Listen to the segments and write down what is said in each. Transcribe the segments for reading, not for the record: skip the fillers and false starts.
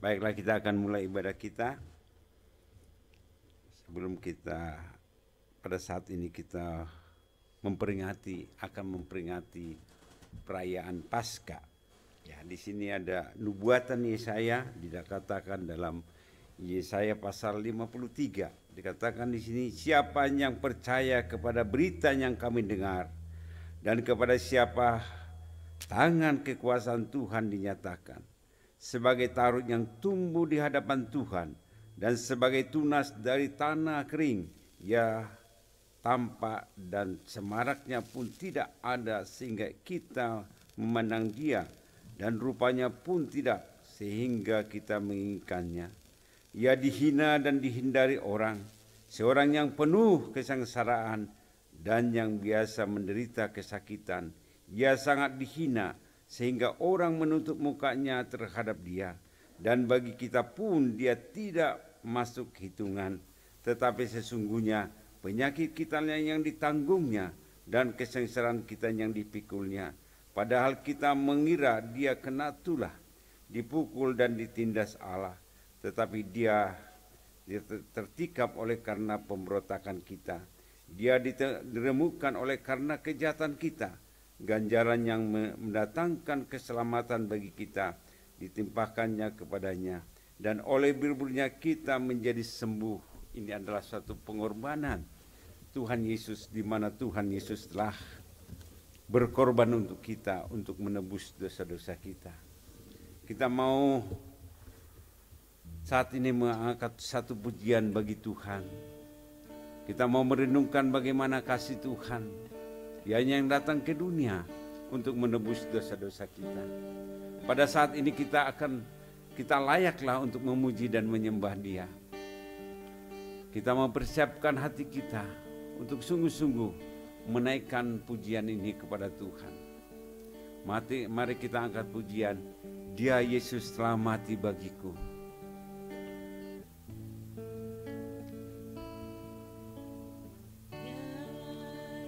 Baiklah, kita akan mulai ibadah kita. Sebelum kita pada saat ini kita akan memperingati perayaan Paskah. Ya, di sini ada nubuatan Yesaya, dikatakan dalam Yesaya pasal 53. Dikatakan di sini, siapa yang percaya kepada berita yang kami dengar dan kepada siapa tangan kekuasaan Tuhan dinyatakan, sebagai tarut yang tumbuh di hadapan Tuhan dan sebagai tunas dari tanah kering, ya tampak dan semaraknya pun tidak ada sehingga kita memandang dia, dan rupanya pun tidak sehingga kita menginginkannya. Ia dihina dan dihindari orang, seorang yang penuh kesengsaraan dan yang biasa menderita kesakitan. Ia sangat dihina sehingga orang menutup mukanya terhadap dia, dan bagi kita pun dia tidak masuk hitungan. Tetapi sesungguhnya penyakit kita yang ditanggungnya dan kesengsaraan kita yang dipikulnya. Padahal kita mengira dia kena tulah, dipukul dan ditindas Allah, tetapi dia tertikam oleh karena pemberontakan kita. Dia diremukkan oleh karena kejahatan kita. Ganjaran yang mendatangkan keselamatan bagi kita ditimpakannya kepadanya, dan oleh bilburnya kita menjadi sembuh. Ini adalah suatu pengorbanan Tuhan Yesus, di mana Tuhan Yesus telah berkorban untuk kita, untuk menebus dosa-dosa kita. Kita mau saat ini mengangkat satu pujian bagi Tuhan. Kita mau merenungkan bagaimana kasih Tuhan, Dia yang datang ke dunia untuk menebus dosa-dosa kita. Pada saat ini kita layaklah untuk memuji dan menyembah Dia. Kita mempersiapkan hati kita untuk sungguh-sungguh menaikkan pujian ini kepada Tuhan. Mari kita angkat pujian, Dia Yesus telah mati bagiku.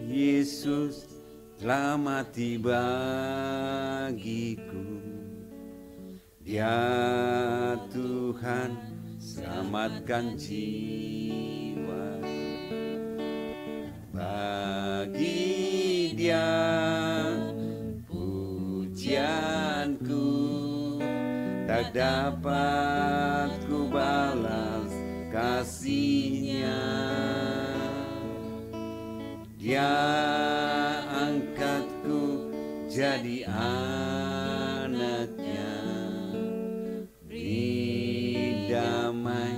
Yesus telah mati bagiku, Dia Tuhan selamatkan jiwa. Bagi Dia pujianku tak dapat ku balas kasih-Nya. Dia angkatku jadi anaknya, beri damai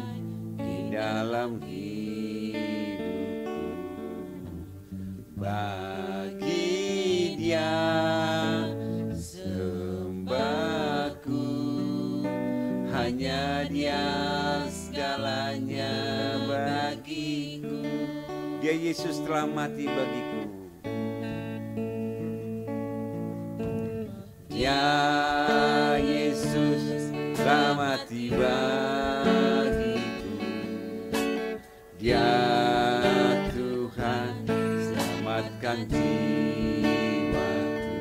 di dalam hidupku. Bagi Dia sembahku, hanya Dia segalanya bagiku. Dia Yesus telah mati bagiku. Dia Yesus telah mati bagiku. Dia Tuhan selamatkan jiwaku.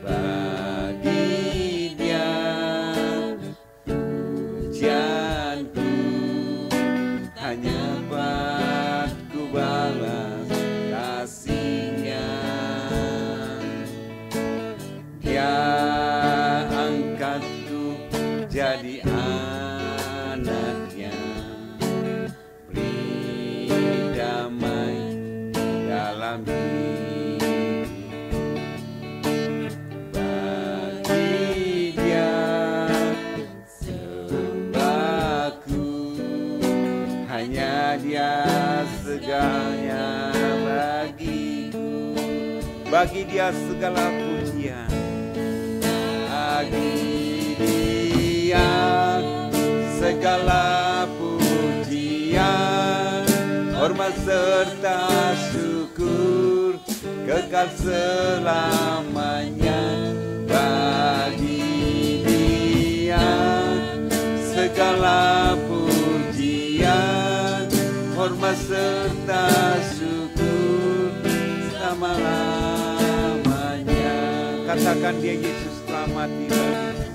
Bagi Dia pujianku, hanya balas kasih-Nya. Dia angkatku jadi anaknya, beri damai dalam hidup. Bagi Dia sembahku, hanya Dia segalanya bagiku. Bagi Dia segala pujian, bagi Dia segala pujian, hormat serta syukur kekal selamanya. Bagi Dia segala pujian, hormat serta syukur selama-lamanya. Katakan, Dia Yesus telah mati bagiku.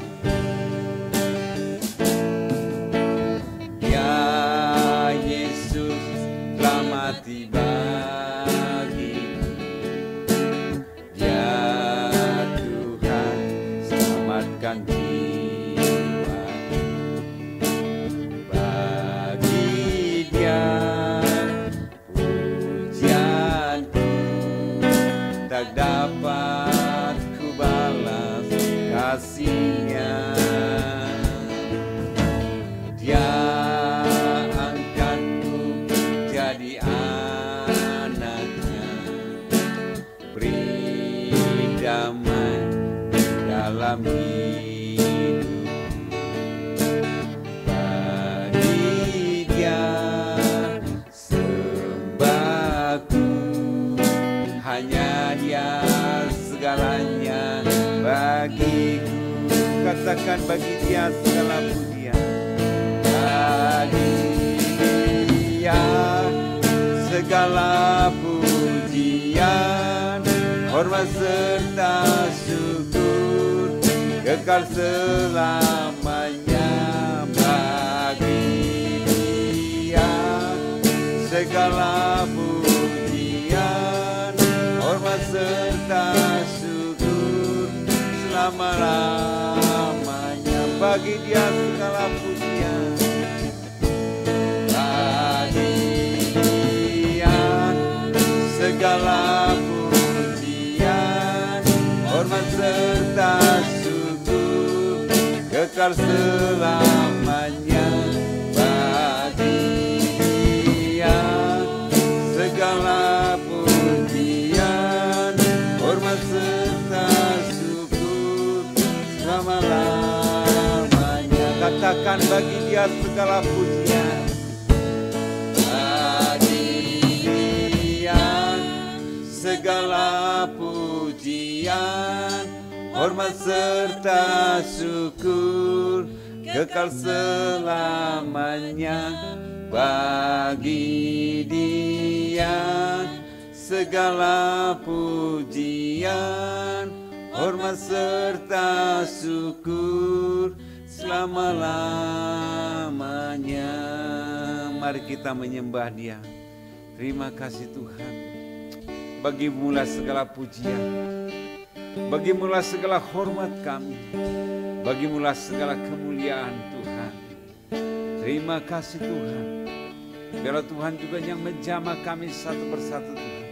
tak dapat ku balas kasih-Nya. Dia angkatku jadi anak-Nya, beri damai dalam hidup. Bagi Dia sembahku, hanya Dia segalanya bagiku. Katakan, bagi Dia segala pujian. Bagi Dia segala pujian, hormat serta syukur kekal selamanya. Bagi Dia segala pujian, hormat serta syukur selama-lamanya. Bagi Dia segala pujian. Bagi Dia segala pujian, hormat serta syukur kekal selamanya. Bagi Dia segala pujian, hormat serta syukur selama-lamanya. Katakan, bagi Dia segala pujian. Bagi Dia segala pujian, hormat serta syukur kekal selamanya. Bagi Dia segala pujian, hormat serta syukur selama-lamanya. Mari kita menyembah Dia. Terima kasih Tuhan, bagimu-lah segala pujian, bagimu-lah segala hormat kami, bagimu-lah segala kemuliaan Tuhan. Terima kasih Tuhan. Biarlah Tuhan juga yang menjamah kami satu persatu Tuhan,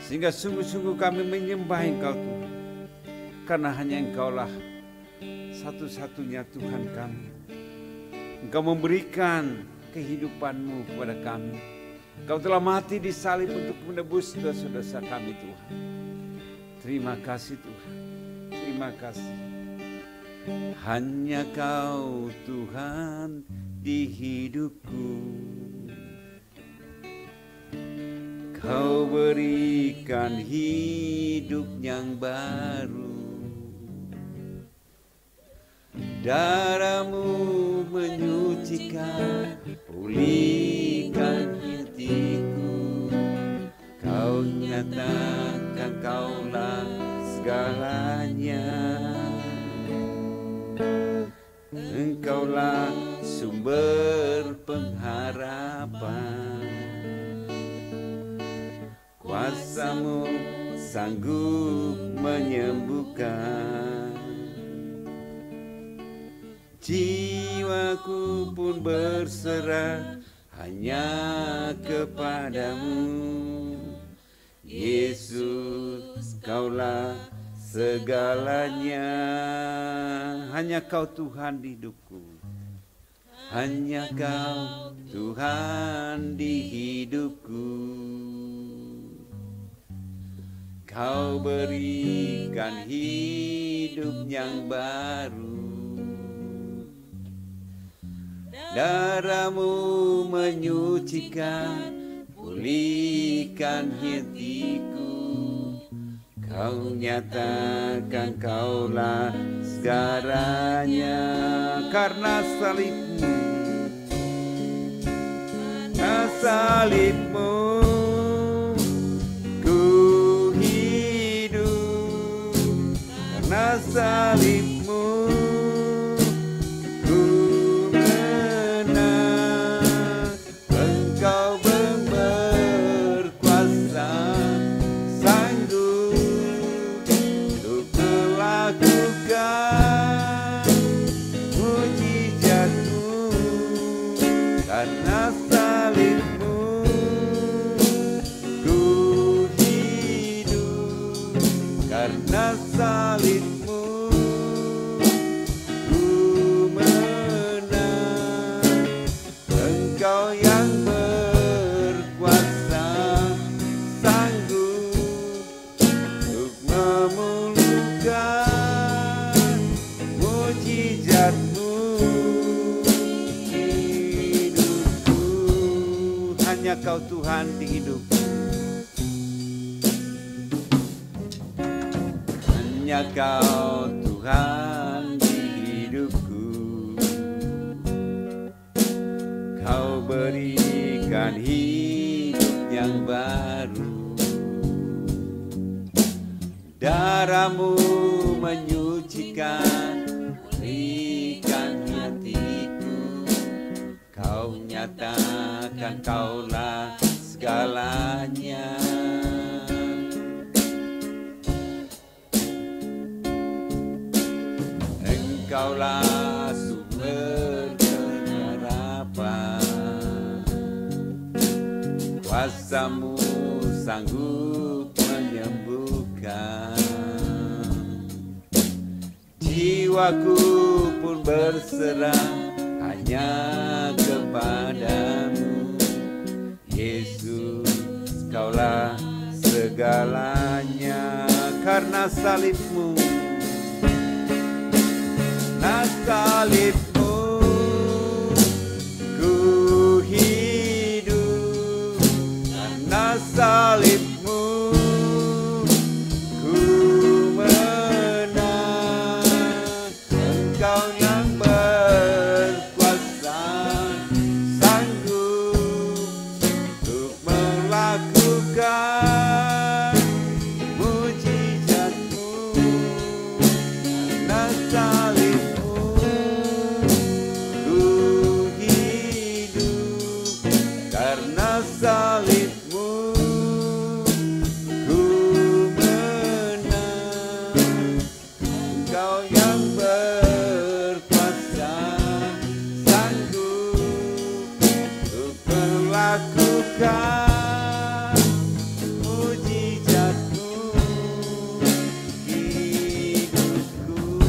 sehingga sungguh-sungguh kami menyembah Engkau Tuhan, karena hanya Engkaulah satu-satunya Tuhan kami. Engkau memberikan kehidupan-Mu kepada kami. Engkau telah mati di salib untuk menebus dosa-dosa kami Tuhan. Terima kasih Tuhan, terima kasih. Hanya Kau Tuhan di hidupku, Kau berikan hidup yang baru. Darah-Mu menyucikan, pulihkan hatiku. Kau nyatakan Kaulah segalanya. Engkaulah sumber pengharapan. Kuasa-Mu sanggup menyembuhkan. Jiwaku pun berserah hanya kepadamu. Yesus, Kaulah segalanya. Hanya Kau Tuhan di hidupku, hanya Kau Tuhan di hidupku. Kau berikan hidup yang baru. Darah-Mu menyucikan, pulihkan hatiku. Kau nyatakan Kaulah segalanya. Karena salib-Mu, karena salib-Mu, ku hidup. Karena salib-Mu, ku menang. Engkau berkuasa, sanggup untuk melakukan mujizat-Mu. Karena salib-Mu, ku hidup. karena salibmu ku menang. Engkau yang berkuasa, sanggup untuk memulihkan mujizatmu hidupku. Hanya Kau Tuhan di hidupku, hanya Kau Tuhan di hidupku. Kau berikan hidup yang baru, darah-Mu menyucikan, berikan hatiku. Kau nyatakan Kaulah segalanya. Engkaulah sumber pengharapan, kuasa-Mu sanggup menyembuhkan. Jiwaku pun berserah hanya kepadamu, Yesus, Kaulah segalanya. Karena salibmu, karena salibmu ku hidup, karena salibmu ku menang. Engkau yang berkuasa, sanggup untuk melakukan mujizatmu. Karena salibmu ku hidup, karena salibmu ku menang. Engkau yang berkuasa, sanggup untuk melakukan mujizatmu hidupku.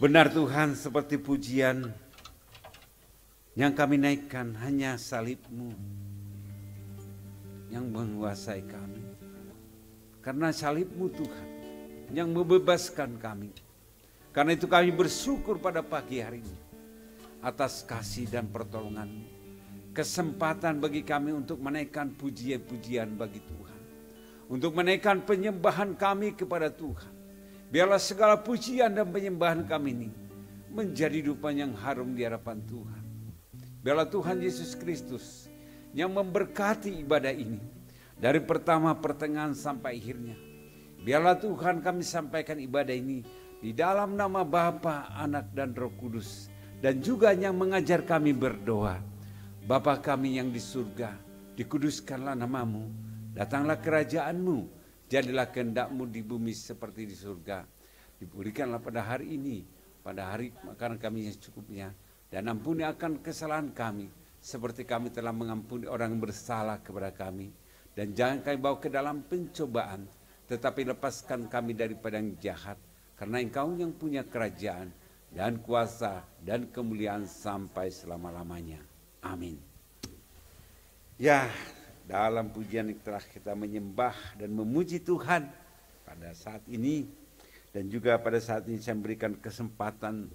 Benar Tuhan, seperti pujian yang kami naikkan, hanya salib-Mu yang menguasai kami. Karena salib-Mu Tuhan yang membebaskan kami. Karena itu kami bersyukur pada pagi hari ini atas kasih dan pertolongan-Mu. Kesempatan bagi kami untuk menaikkan pujian-pujian bagi Tuhan. Untuk menaikkan penyembahan kami kepada Tuhan. Biarlah segala pujian dan penyembahan kami ini menjadi dupa yang harum di hadapan Tuhan. Biarlah Tuhan Yesus Kristus yang memberkati ibadah ini dari pertama pertengahan sampai akhirnya. Biarlah Tuhan kami sampaikan ibadah ini di dalam nama Bapa, Anak dan Roh Kudus, dan juga yang mengajar kami berdoa. Bapa kami yang di surga, dikuduskanlah nama-Mu, datanglah kerajaan-Mu. Jadilah kehendak-Mu di bumi seperti di surga. Diberikanlah pada hari ini, pada hari makanan kami yang secukupnya. Dan ampuni akan kesalahan kami, seperti kami telah mengampuni orang yang bersalah kepada kami. Dan jangan kami bawa ke dalam pencobaan, tetapi lepaskan kami daripada yang jahat. Karena Engkau yang punya kerajaan, dan kuasa, dan kemuliaan sampai selama-lamanya. Amin. Ya, dalam pujian yang telah kita menyembah dan memuji Tuhan pada saat ini, dan juga pada saat ini saya memberikan kesempatan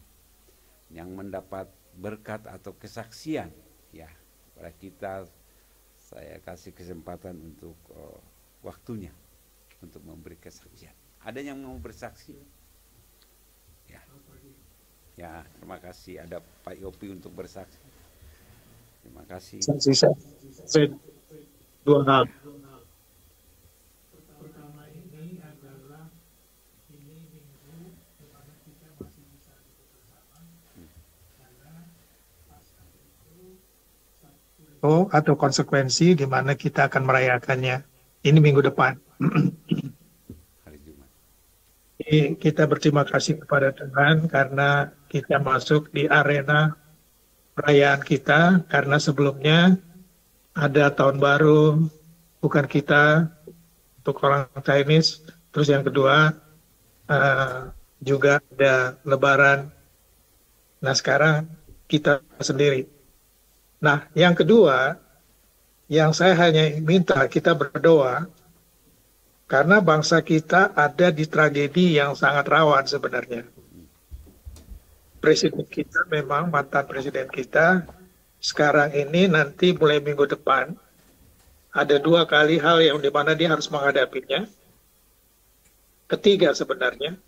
yang mendapat berkat atau kesaksian ya pada kita. Saya kasih kesempatan untuk waktunya untuk memberi kesaksian. Ada yang mau bersaksi? Ya, ya, terima kasih. Ada Pak Yopi untuk bersaksi. Terima kasih. Saksi saya dua hal. Pertama ini adalah ini minggu dimana kita masih bisa duduk bersama karena Paskah itu satu Atau konsekuensi di mana kita akan merayakannya. Ini minggu depan. Hari Jumat. Kita berterima kasih kepada Tuhan karena kita masuk di arena perayaan kita, karena sebelumnya ada tahun baru, bukan kita, untuk orang Chinese. Terus yang kedua juga ada Lebaran. Nah sekarang kita sendiri. Nah yang kedua, yang saya hanya minta kita berdoa, karena bangsa kita ada di tragedi yang sangat rawan sebenarnya. Presiden kita memang mantan presiden kita, sekarang ini nanti mulai minggu depan, ada 2 kali hal yang dimana dia harus menghadapinya. Ketiga sebenarnya.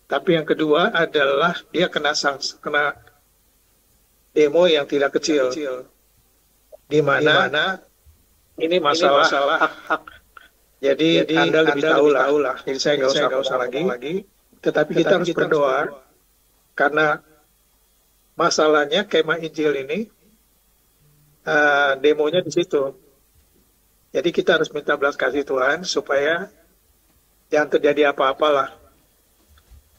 Tapi yang kedua adalah dia kena demo yang tidak kecil. Di mana ini masalah hak. Jadi Anda lebih tahu lah. Jadi saya nggak usah lagi. Tetapi kita harus berdoa karena masalahnya kemah Injil ini demonya di situ. Jadi kita harus minta belas kasih Tuhan supaya jangan terjadi apa-apalah.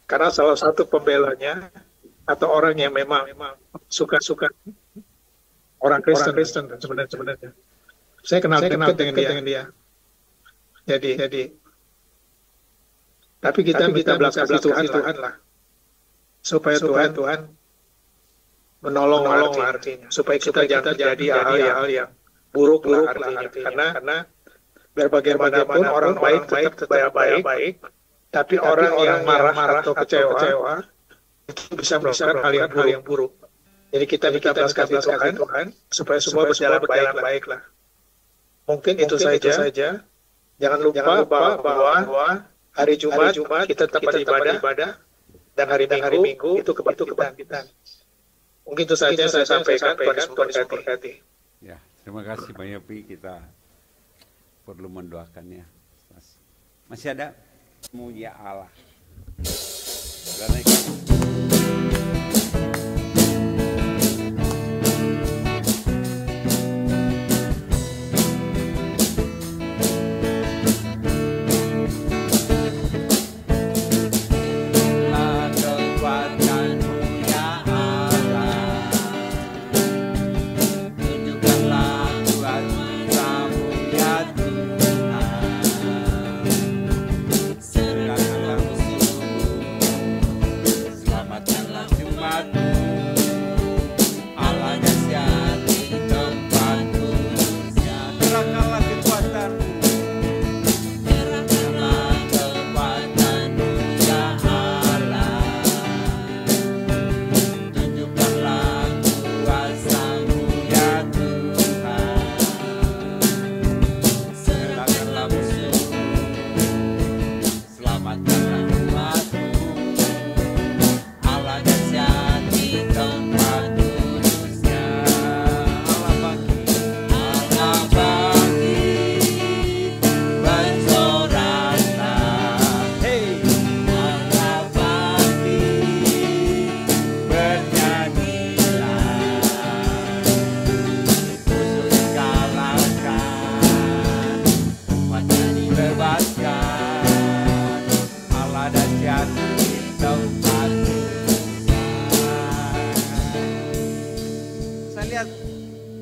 Karena salah satu pembelanya atau orang yang memang suka orang Kristen sebenarnya. Saya kenal dengan dia. Jadi tapi kita belas kasih Tuhan lah. Supaya Tuhan menolong artinya. Supaya kita jangan terjadi hal yang buruk lah artinya. Karena biar bagaimanapun orang baik tetap baik. Tapi orang yang marah atau kecewa itu bisa melakukan hal yang buruk. Jadi kita belas kasih Tuhan supaya semua berjalan baik lah. Mungkin itu saja. Jangan lupa bahwa hari Jumat kita tetap beribadah dan hari Minggu itu kebangkitan. Mungkin itu saja saya sampaikan. Tuhan memberkati. Ya, terima kasih Pak Yopi, kita perlu mendoakannya. Masih ada? Ya Allah.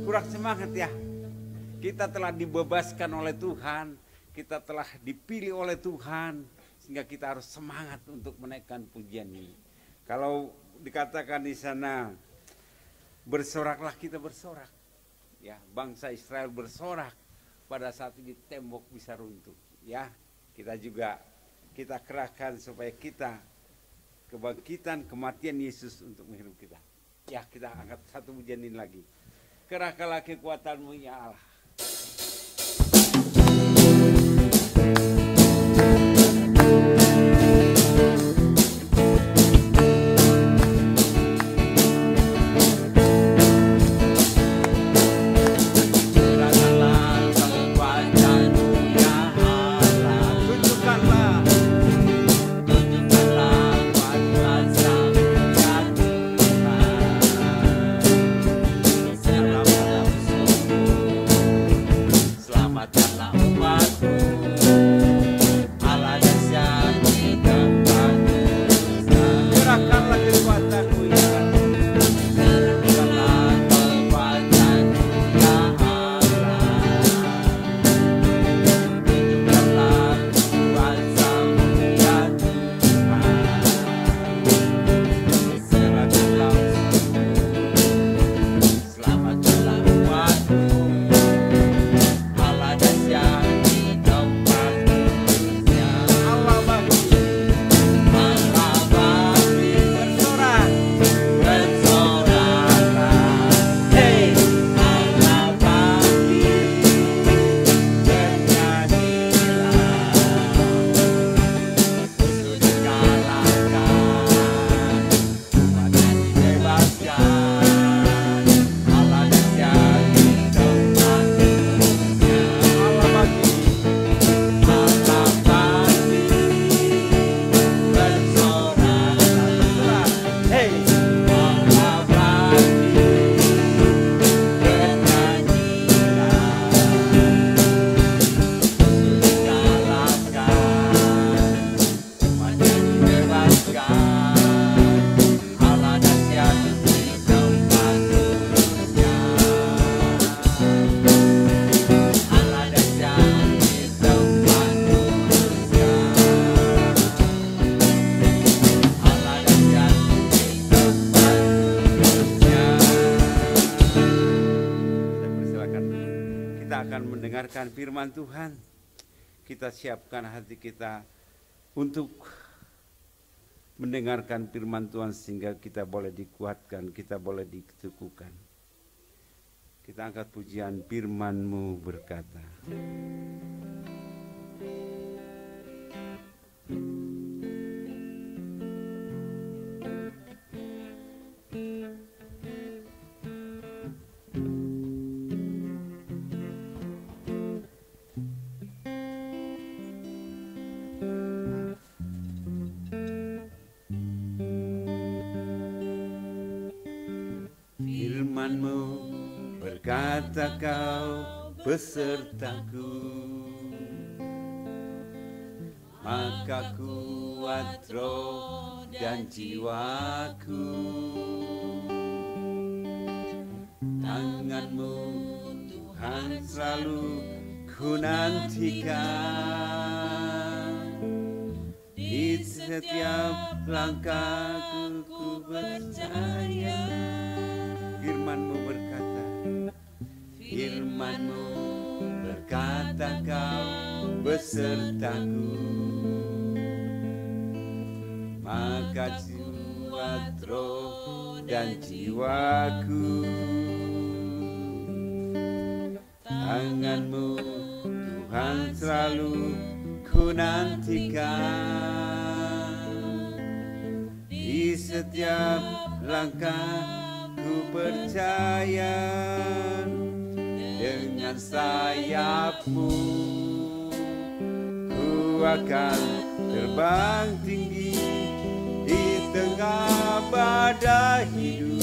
Kurang semangat ya. Kita telah dibebaskan oleh Tuhan, kita telah dipilih oleh Tuhan, sehingga kita harus semangat untuk menaikkan pujian ini. Kalau dikatakan di sana bersoraklah, kita bersorak. Ya, bangsa Israel bersorak pada saat ini tembok bisa runtuh. Ya, kita juga kita kerahkan supaya kita kebangkitan kematian Yesus untuk menghidup kita. Ya, kita angkat satu pujian ini lagi. Kerahkanlah kekuatan-Mu ya Allah. mendengarkan firman Tuhan, kita siapkan hati kita untuk mendengarkan firman Tuhan sehingga kita boleh dikuatkan, kita boleh diteguhkan. Kita angkat pujian firman-Mu berkata. Firman-Mu berkata Kau besertaku, maka kuat roh dan jiwaku. Tangan-Mu Tuhan selalu ku nantikan, di setiap langkahku ku percaya. Firman-Mu berkata, firman-Mu berkata Kau besertaku, maka kuat roh dan jiwaku. Tangan-Mu Tuhan selalu ku nantikan, di setiap langkah ku percaya. Dengan sayap-Mu ku akan terbang tinggi, di tengah badai hidup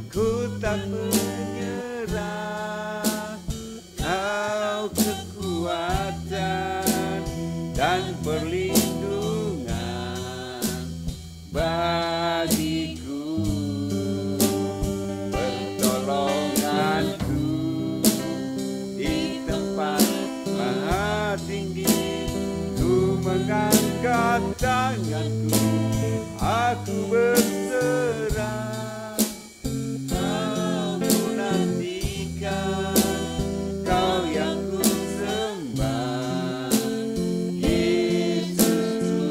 ku tak menyerah. Kau kekuatan dan perlindungan bagiku, pertolonganku di tempat maha tinggi. Ku mengangkat tanganku, aku berserah. Kau ku nantikan, Kau yang ku sembah, Yesusku,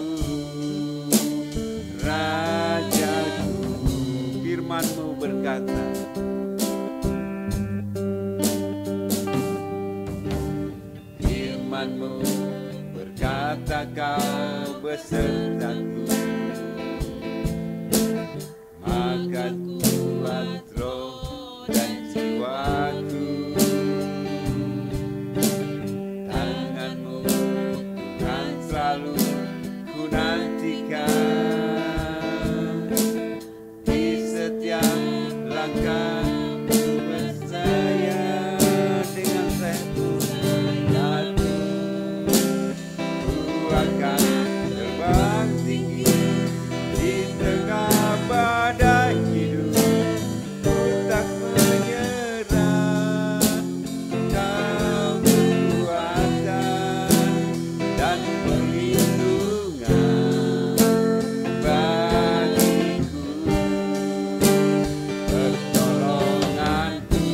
Rajaku. Firman-Mu berkata, firman-Mu berkata Kau besertaku, maka kuat roh dan jiwaku. Tangan-Mu Tuhan selalu ku nantikan, di setiap langkah ku percaya. Dengan sayap-Mu ku akan terbang tinggi, di tengah badai hidup ku tak menyerah. Kau kekuatan dan perlindungan bagiku, pertolonganku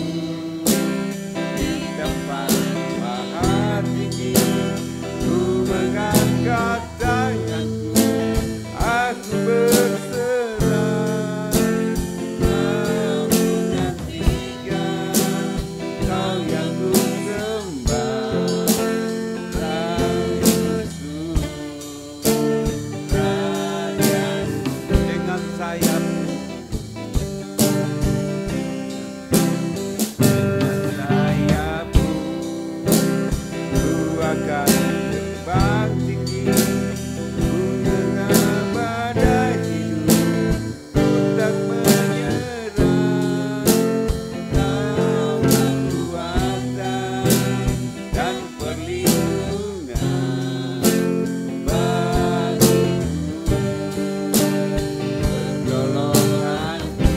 di tempat maha tinggi. Ku mengangkat tanganku, aku berserah. Kau ku nantikan, Kau yang ku sembah, Rajaku, Rajaku. Dengan sayap-Mu, dengan sayap-Mu ku akan terbang tinggi, ku tengah badai hidup ku tak menyerah. Kau kekuatan dan perlindungan bagiku, pertolonganku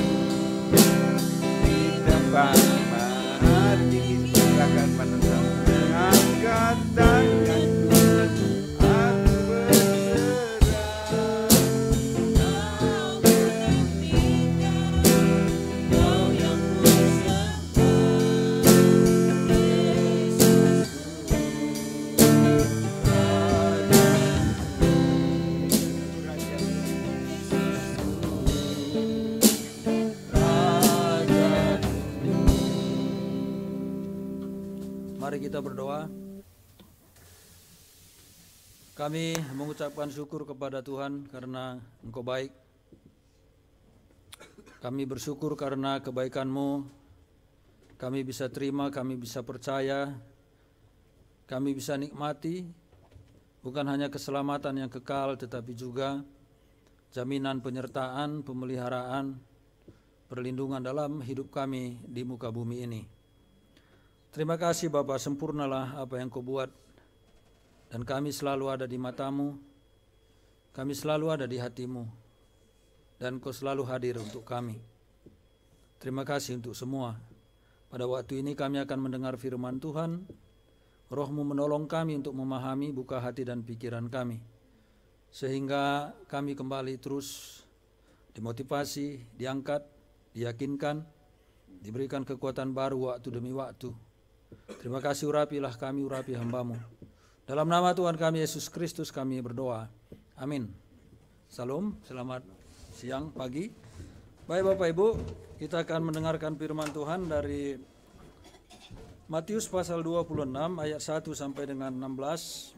di tempat maha tinggi. Silakan pada mengangkat tangan. Mari kita berdoa. Kami mengucapkan syukur kepada Tuhan karena Engkau baik. Kami bersyukur karena kebaikan-Mu. Kami bisa terima, kami bisa percaya, kami bisa nikmati bukan hanya keselamatan yang kekal, tetapi juga jaminan penyertaan, pemeliharaan, perlindungan dalam hidup kami di muka bumi ini. Terima kasih Bapa, sempurnalah apa yang Kau buat, dan kami selalu ada di mata-Mu, kami selalu ada di hati-Mu, dan Kau selalu hadir untuk kami. Terima kasih untuk semua. Pada waktu ini kami akan mendengar firman Tuhan. Roh-Mu menolong kami untuk memahami, buka hati dan pikiran kami, sehingga kami kembali terus dimotivasi, diangkat, diyakinkan, diberikan kekuatan baru waktu demi waktu. Terima kasih, urapilah kami, urapi hamba-Mu. Dalam nama Tuhan kami Yesus Kristus kami berdoa. Amin. Salam, selamat siang, pagi. Baik Bapak Ibu, kita akan mendengarkan firman Tuhan dari Matius pasal 26 ayat 1 sampai dengan 16.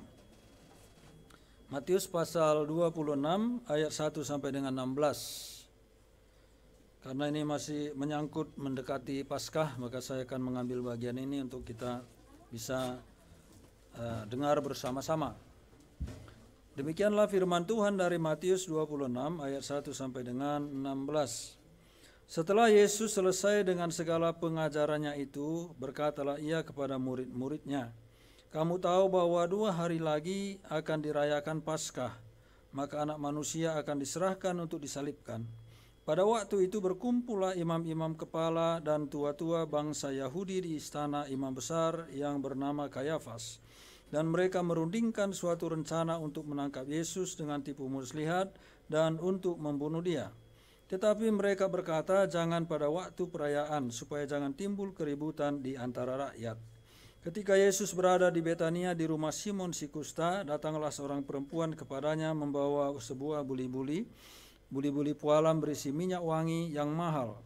Matius pasal 26 ayat 1 sampai dengan 16. Karena ini masih menyangkut mendekati Paskah, maka saya akan mengambil bagian ini untuk kita bisa dengar bersama-sama. Demikianlah firman Tuhan dari Matius 26 ayat 1 sampai dengan 16. Setelah Yesus selesai dengan segala pengajarannya itu, berkatalah ia kepada murid-muridnya, "Kamu tahu bahwa 2 hari lagi akan dirayakan Paskah, maka Anak Manusia akan diserahkan untuk disalibkan. Pada waktu itu berkumpullah imam-imam kepala dan tua-tua bangsa Yahudi di istana imam besar yang bernama Kayafas, dan mereka merundingkan suatu rencana untuk menangkap Yesus dengan tipu muslihat dan untuk membunuh Dia. Tetapi mereka berkata, jangan pada waktu perayaan, supaya jangan timbul keributan di antara rakyat. Ketika Yesus berada di Betania di rumah Simon si kusta, datanglah seorang perempuan kepadanya membawa sebuah buli-buli pualam berisi minyak wangi yang mahal.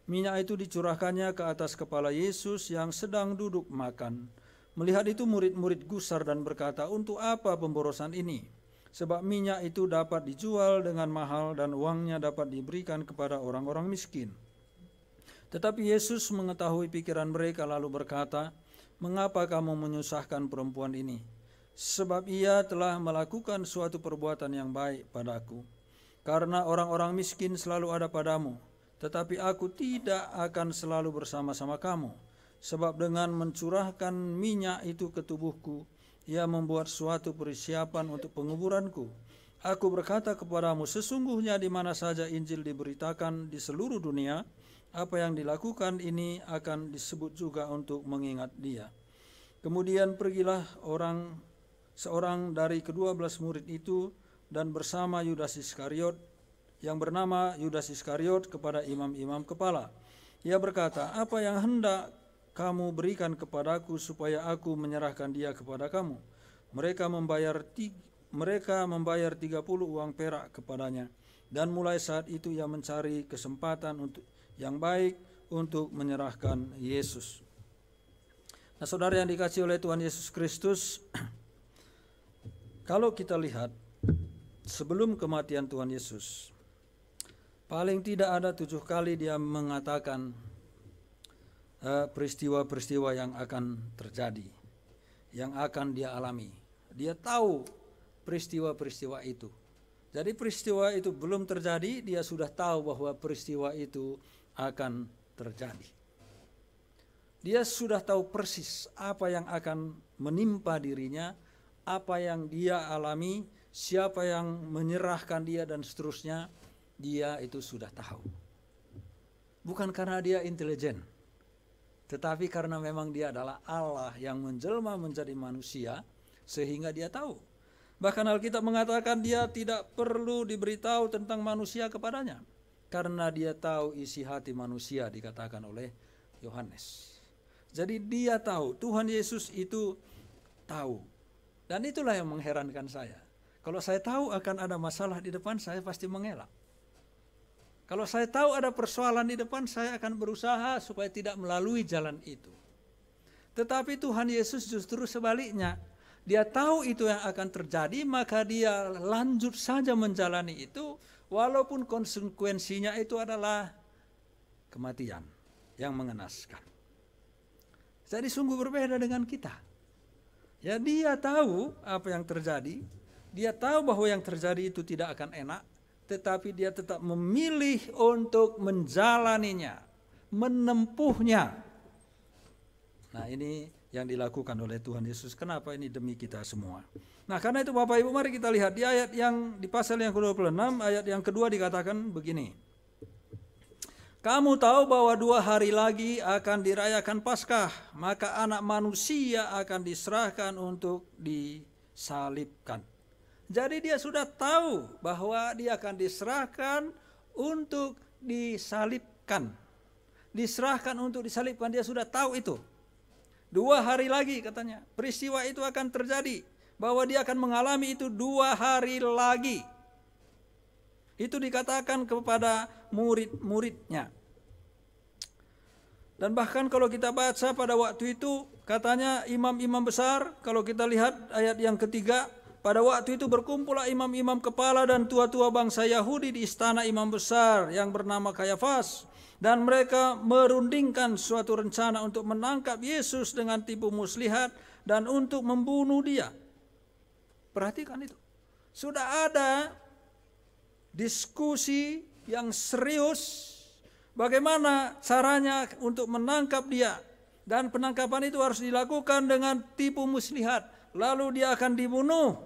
Minyak itu dicurahkannya ke atas kepala Yesus yang sedang duduk makan. Melihat itu murid-murid gusar dan berkata, untuk apa pemborosan ini? Sebab minyak itu dapat dijual dengan mahal dan uangnya dapat diberikan kepada orang-orang miskin. Tetapi Yesus mengetahui pikiran mereka lalu berkata, mengapa kamu menyusahkan perempuan ini? Sebab ia telah melakukan suatu perbuatan yang baik padaku. Karena orang-orang miskin selalu ada padamu, tetapi aku tidak akan selalu bersama-sama kamu. Sebab dengan mencurahkan minyak itu ke tubuhku, ia membuat suatu persiapan untuk penguburanku. Aku berkata kepadamu, sesungguhnya di mana saja Injil diberitakan di seluruh dunia, apa yang dilakukan ini akan disebut juga untuk mengingat Dia. Kemudian pergilah seorang dari ke-12 murid itu dan bersama Yudas Iskariot, yang bernama Yudas Iskariot, kepada imam-imam kepala. Ia berkata, apa yang hendak kamu berikan kepadaku supaya aku menyerahkan dia kepada kamu? Mereka membayar 30 uang perak kepadanya, dan mulai saat itu ia mencari kesempatan yang baik untuk menyerahkan Yesus. Nah, saudara yang dikasihi oleh Tuhan Yesus Kristus, kalau kita lihat sebelum kematian Tuhan Yesus, paling tidak ada 7 kali dia mengatakan peristiwa-peristiwa yang akan terjadi, yang akan dia alami. Dia tahu peristiwa-peristiwa itu. Jadi peristiwa itu belum terjadi, dia sudah tahu bahwa peristiwa itu akan terjadi. Dia sudah tahu persis apa yang akan menimpa dirinya, apa yang dia alami, siapa yang menyerahkan dia dan seterusnya. Dia itu sudah tahu. Bukan karena dia intelijen, tetapi karena memang dia adalah Allah yang menjelma menjadi manusia, sehingga dia tahu. Bahkan Alkitab mengatakan dia tidak perlu diberitahu tentang manusia kepadanya, karena dia tahu isi hati manusia, dikatakan oleh Yohanes. Jadi dia tahu, Tuhan Yesus itu tahu. Dan itulah yang mengherankan saya. Kalau saya tahu akan ada masalah di depan, saya pasti mengelak. Kalau saya tahu ada persoalan di depan, saya akan berusaha supaya tidak melalui jalan itu. Tetapi Tuhan Yesus justru sebaliknya. Dia tahu itu yang akan terjadi, maka dia lanjut saja menjalani itu, walaupun konsekuensinya itu adalah kematian yang mengenaskan. Jadi sungguh berbeda dengan kita. Ya, dia tahu apa yang terjadi, dia tahu bahwa yang terjadi itu tidak akan enak, tetapi dia tetap memilih untuk menjalaninya, menempuhnya. Nah, ini yang dilakukan oleh Tuhan Yesus. Kenapa? Ini demi kita semua. Nah, karena itu Bapak Ibu, mari kita lihat di ayat yang di pasal yang ke-26, ayat yang kedua dikatakan begini. Kamu tahu bahwa 2 hari lagi akan dirayakan Paskah, maka anak manusia akan diserahkan untuk disalibkan. Jadi dia sudah tahu bahwa dia akan diserahkan untuk disalibkan. Diserahkan untuk disalibkan, dia sudah tahu itu. 2 hari lagi katanya, peristiwa itu akan terjadi. Bahwa dia akan mengalami itu 2 hari lagi. Itu dikatakan kepada murid-muridnya. Dan bahkan kalau kita baca pada waktu itu, katanya imam-imam besar, kalau kita lihat ayat yang ketiga, pada waktu itu berkumpullah imam-imam kepala dan tua-tua bangsa Yahudi di istana imam besar yang bernama Kayafas. Dan mereka merundingkan suatu rencana untuk menangkap Yesus dengan tipu muslihat dan untuk membunuh dia. Perhatikan itu. Sudah ada diskusi yang serius bagaimana caranya untuk menangkap dia. Dan penangkapan itu harus dilakukan dengan tipu muslihat. Lalu dia akan dibunuh.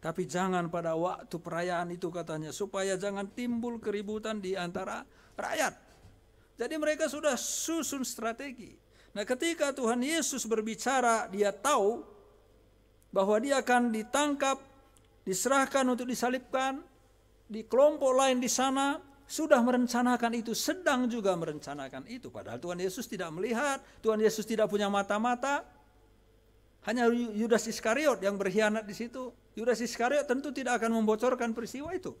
Tapi jangan pada waktu perayaan itu katanya, supaya jangan timbul keributan di antara rakyat. Jadi mereka sudah susun strategi. Nah, ketika Tuhan Yesus berbicara, dia tahu bahwa dia akan ditangkap, diserahkan untuk disalibkan. Di kelompok lain di sana sudah merencanakan itu, sedang juga merencanakan itu. Padahal Tuhan Yesus tidak melihat, Tuhan Yesus tidak punya mata-mata. Hanya Yudas Iskariot yang berkhianat di situ. Yudas Iskariot tentu tidak akan membocorkan peristiwa itu.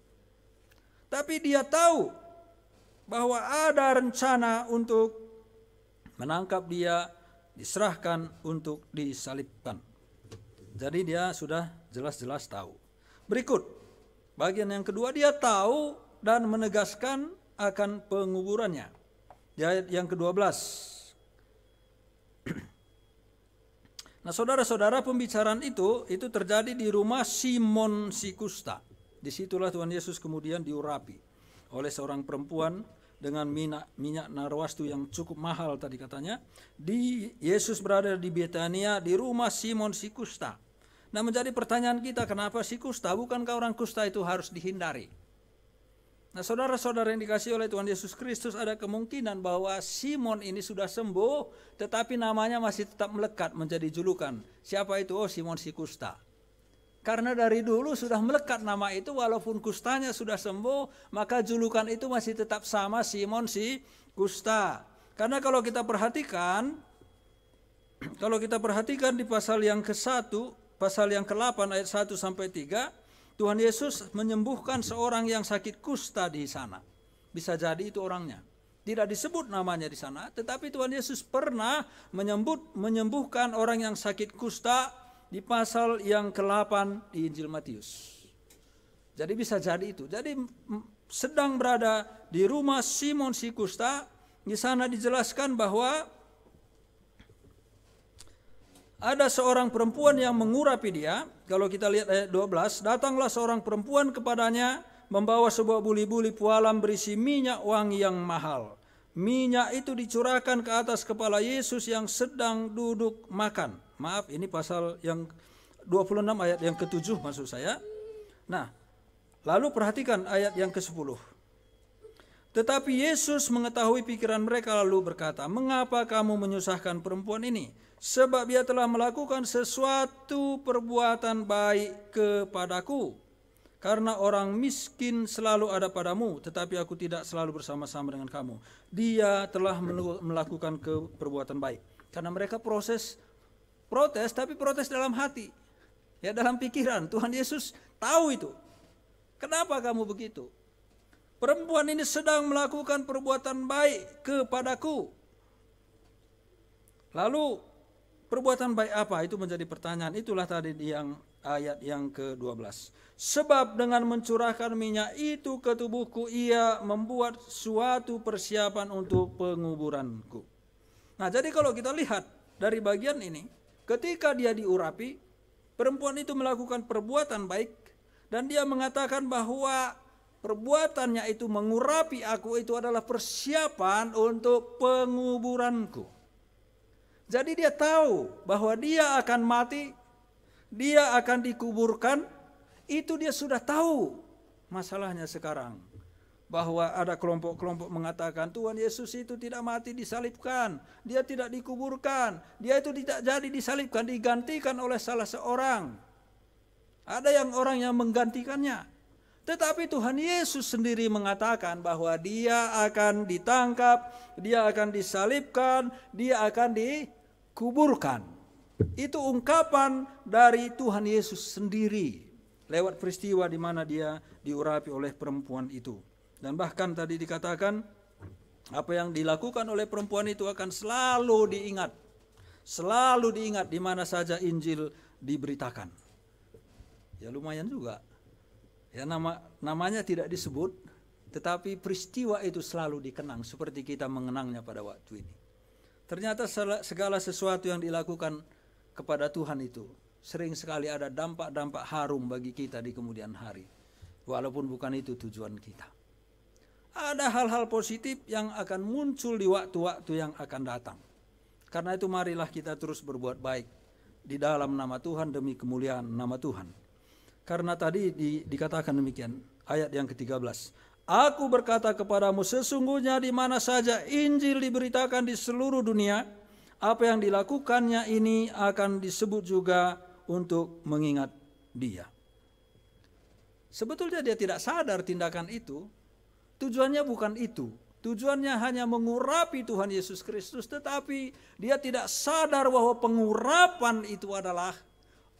Tapi dia tahu bahwa ada rencana untuk menangkap dia, diserahkan untuk disalibkan. Jadi dia sudah jelas-jelas tahu. Berikut, bagian yang kedua, dia tahu dan menegaskan akan penguburannya. Di ayat yang ke-12. Nah, saudara-saudara, pembicaraan itu terjadi di rumah Simon si Kusta. Disitulah Tuhan Yesus kemudian diurapi oleh seorang perempuan dengan minyak narwastu yang cukup mahal tadi katanya. Yesus berada di Betania di rumah Simon si Kusta. Nah, menjadi pertanyaan kita, kenapa si Kusta? Bukankah orang kusta itu harus dihindari? Nah, saudara-saudara yang dikasihi oleh Tuhan Yesus Kristus, ada kemungkinan bahwa Simon ini sudah sembuh, tetapi namanya masih tetap melekat menjadi julukan. Siapa itu? Oh, Simon si Kusta. Karena dari dulu sudah melekat nama itu, walaupun kustanya sudah sembuh, maka julukan itu masih tetap sama, Simon si Kusta. Karena kalau kita perhatikan di pasal yang ke-1, pasal yang ke-8 ayat 1 sampai 3, Tuhan Yesus menyembuhkan seorang yang sakit kusta di sana. Bisa jadi itu orangnya. Tidak disebut namanya di sana, tetapi Tuhan Yesus pernah menyembuhkan orang yang sakit kusta di pasal yang ke-8 di Injil Matius. Jadi bisa jadi itu. Jadi sedang berada di rumah Simon si kusta, di sana dijelaskan bahwa ada seorang perempuan yang mengurapi dia. Kalau kita lihat ayat 12, datanglah seorang perempuan kepadanya membawa sebuah buli-buli pualam berisi minyak wangi yang mahal. Minyak itu dicurahkan ke atas kepala Yesus yang sedang duduk makan. Maaf, ini pasal yang 26 ayat yang ke-7 maksud saya. Nah, lalu perhatikan ayat yang ke-10. Tetapi Yesus mengetahui pikiran mereka lalu berkata, "Mengapa kamu menyusahkan perempuan ini? Sebab dia telah melakukan sesuatu perbuatan baik kepadaku. Karena orang miskin selalu ada padamu, tetapi aku tidak selalu bersama-sama dengan kamu. Dia telah melakukan perbuatan baik." Karena mereka protes, tapi protes dalam hati. Ya, dalam pikiran. Tuhan Yesus tahu itu. Kenapa kamu begitu? Perempuan ini sedang melakukan perbuatan baik kepadaku. Lalu Perbuatan baik apa? Itu menjadi pertanyaan. Itulah tadi yang ayat yang ke-12. Sebab dengan mencurahkan minyak itu ke tubuhku, ia membuat suatu persiapan untuk penguburanku. Nah, jadi kalau kita lihat dari bagian ini, ketika dia diurapi, perempuan itu melakukan perbuatan baik, dan dia mengatakan bahwa perbuatannya itu mengurapi aku itu adalah persiapan untuk penguburanku. Jadi dia tahu bahwa dia akan mati, dia akan dikuburkan, itu dia sudah tahu. Masalahnya sekarang, bahwa ada kelompok-kelompok mengatakan Tuhan Yesus itu tidak mati disalibkan, dia tidak dikuburkan, dia itu tidak jadi disalibkan, digantikan oleh salah seorang. Ada orang yang menggantikannya. Tetapi Tuhan Yesus sendiri mengatakan bahwa dia akan ditangkap, dia akan disalibkan, dia akan dikuburkan. Itu ungkapan dari Tuhan Yesus sendiri lewat peristiwa di mana dia diurapi oleh perempuan itu. Dan bahkan tadi dikatakan apa yang dilakukan oleh perempuan itu akan selalu diingat. Selalu diingat di mana saja Injil diberitakan. Ya lumayan juga. Ya namanya tidak disebut, tetapi peristiwa itu selalu dikenang seperti kita mengenangnya pada waktu ini. Ternyata segala sesuatu yang dilakukan kepada Tuhan itu sering sekali ada dampak-dampak harum bagi kita di kemudian hari. Walaupun bukan itu tujuan kita. Ada hal-hal positif yang akan muncul di waktu-waktu yang akan datang. Karena itu marilah kita terus berbuat baik di dalam nama Tuhan demi kemuliaan nama Tuhan. Karena tadi dikatakan demikian, ayat yang ke-13. Aku berkata kepadamu, sesungguhnya di mana saja Injil diberitakan di seluruh dunia, apa yang dilakukannya ini akan disebut juga untuk mengingat dia. Sebetulnya dia tidak sadar tindakan itu. Tujuannya bukan itu. Tujuannya hanya mengurapi Tuhan Yesus Kristus. Tetapi dia tidak sadar bahwa pengurapan itu adalah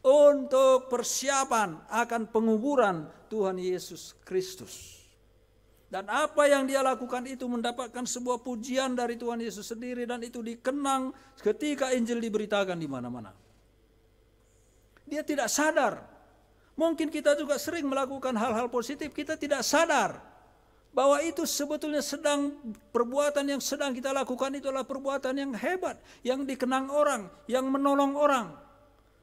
untuk persiapan akan penguburan Tuhan Yesus Kristus. Dan apa yang dia lakukan itu mendapatkan sebuah pujian dari Tuhan Yesus sendiri. Dan itu dikenang ketika Injil diberitakan di mana-mana. Dia tidak sadar. Mungkin kita juga sering melakukan hal-hal positif. Kita tidak sadar bahwa itu sebetulnya perbuatan yang sedang kita lakukan itu adalah perbuatan yang hebat, yang dikenang orang, yang menolong orang.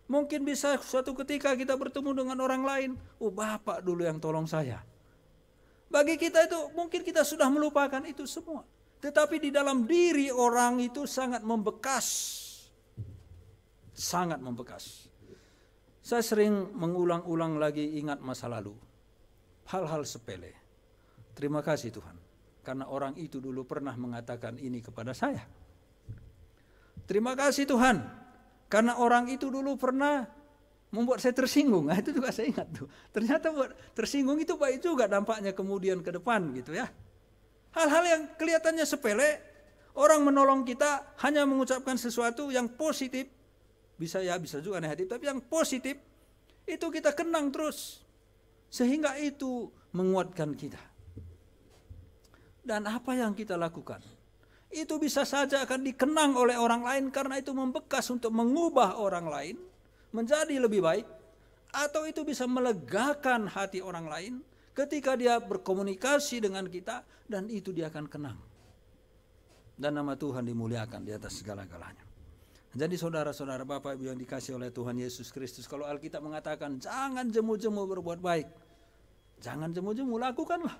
Mungkin bisa suatu ketika kita bertemu dengan orang lain, oh Bapak dulu yang tolong saya. Bagi kita itu mungkin kita sudah melupakan itu semua. Tetapi di dalam diri orang itu sangat membekas. Sangat membekas. Saya sering mengulang-ulang lagi ingat masa lalu. Hal-hal sepele. Terima kasih Tuhan, karena orang itu dulu pernah mengatakan ini kepada saya. Terima kasih Tuhan, karena orang itu dulu pernah membuat saya tersinggung. Nah, itu juga saya ingat tuh. Ternyata buat tersinggung itu baik juga dampaknya kemudian ke depan gitu ya. Hal-hal yang kelihatannya sepele, orang menolong kita hanya mengucapkan sesuatu yang positif. Bisa juga negatif, tapi yang positif itu kita kenang terus. Sehingga itu menguatkan kita. Dan apa yang kita lakukan, itu bisa saja akan dikenang oleh orang lain karena itu membekas untuk mengubah orang lain menjadi lebih baik. Atau itu bisa melegakan hati orang lain ketika dia berkomunikasi dengan kita dan itu dia akan kenang. Dan nama Tuhan dimuliakan di atas segala-galanya. Jadi saudara-saudara Bapak Ibu yang dikasihi oleh Tuhan Yesus Kristus, kalau Alkitab mengatakan jangan jemu-jemu berbuat baik, jangan jemu-jemu, lakukanlah.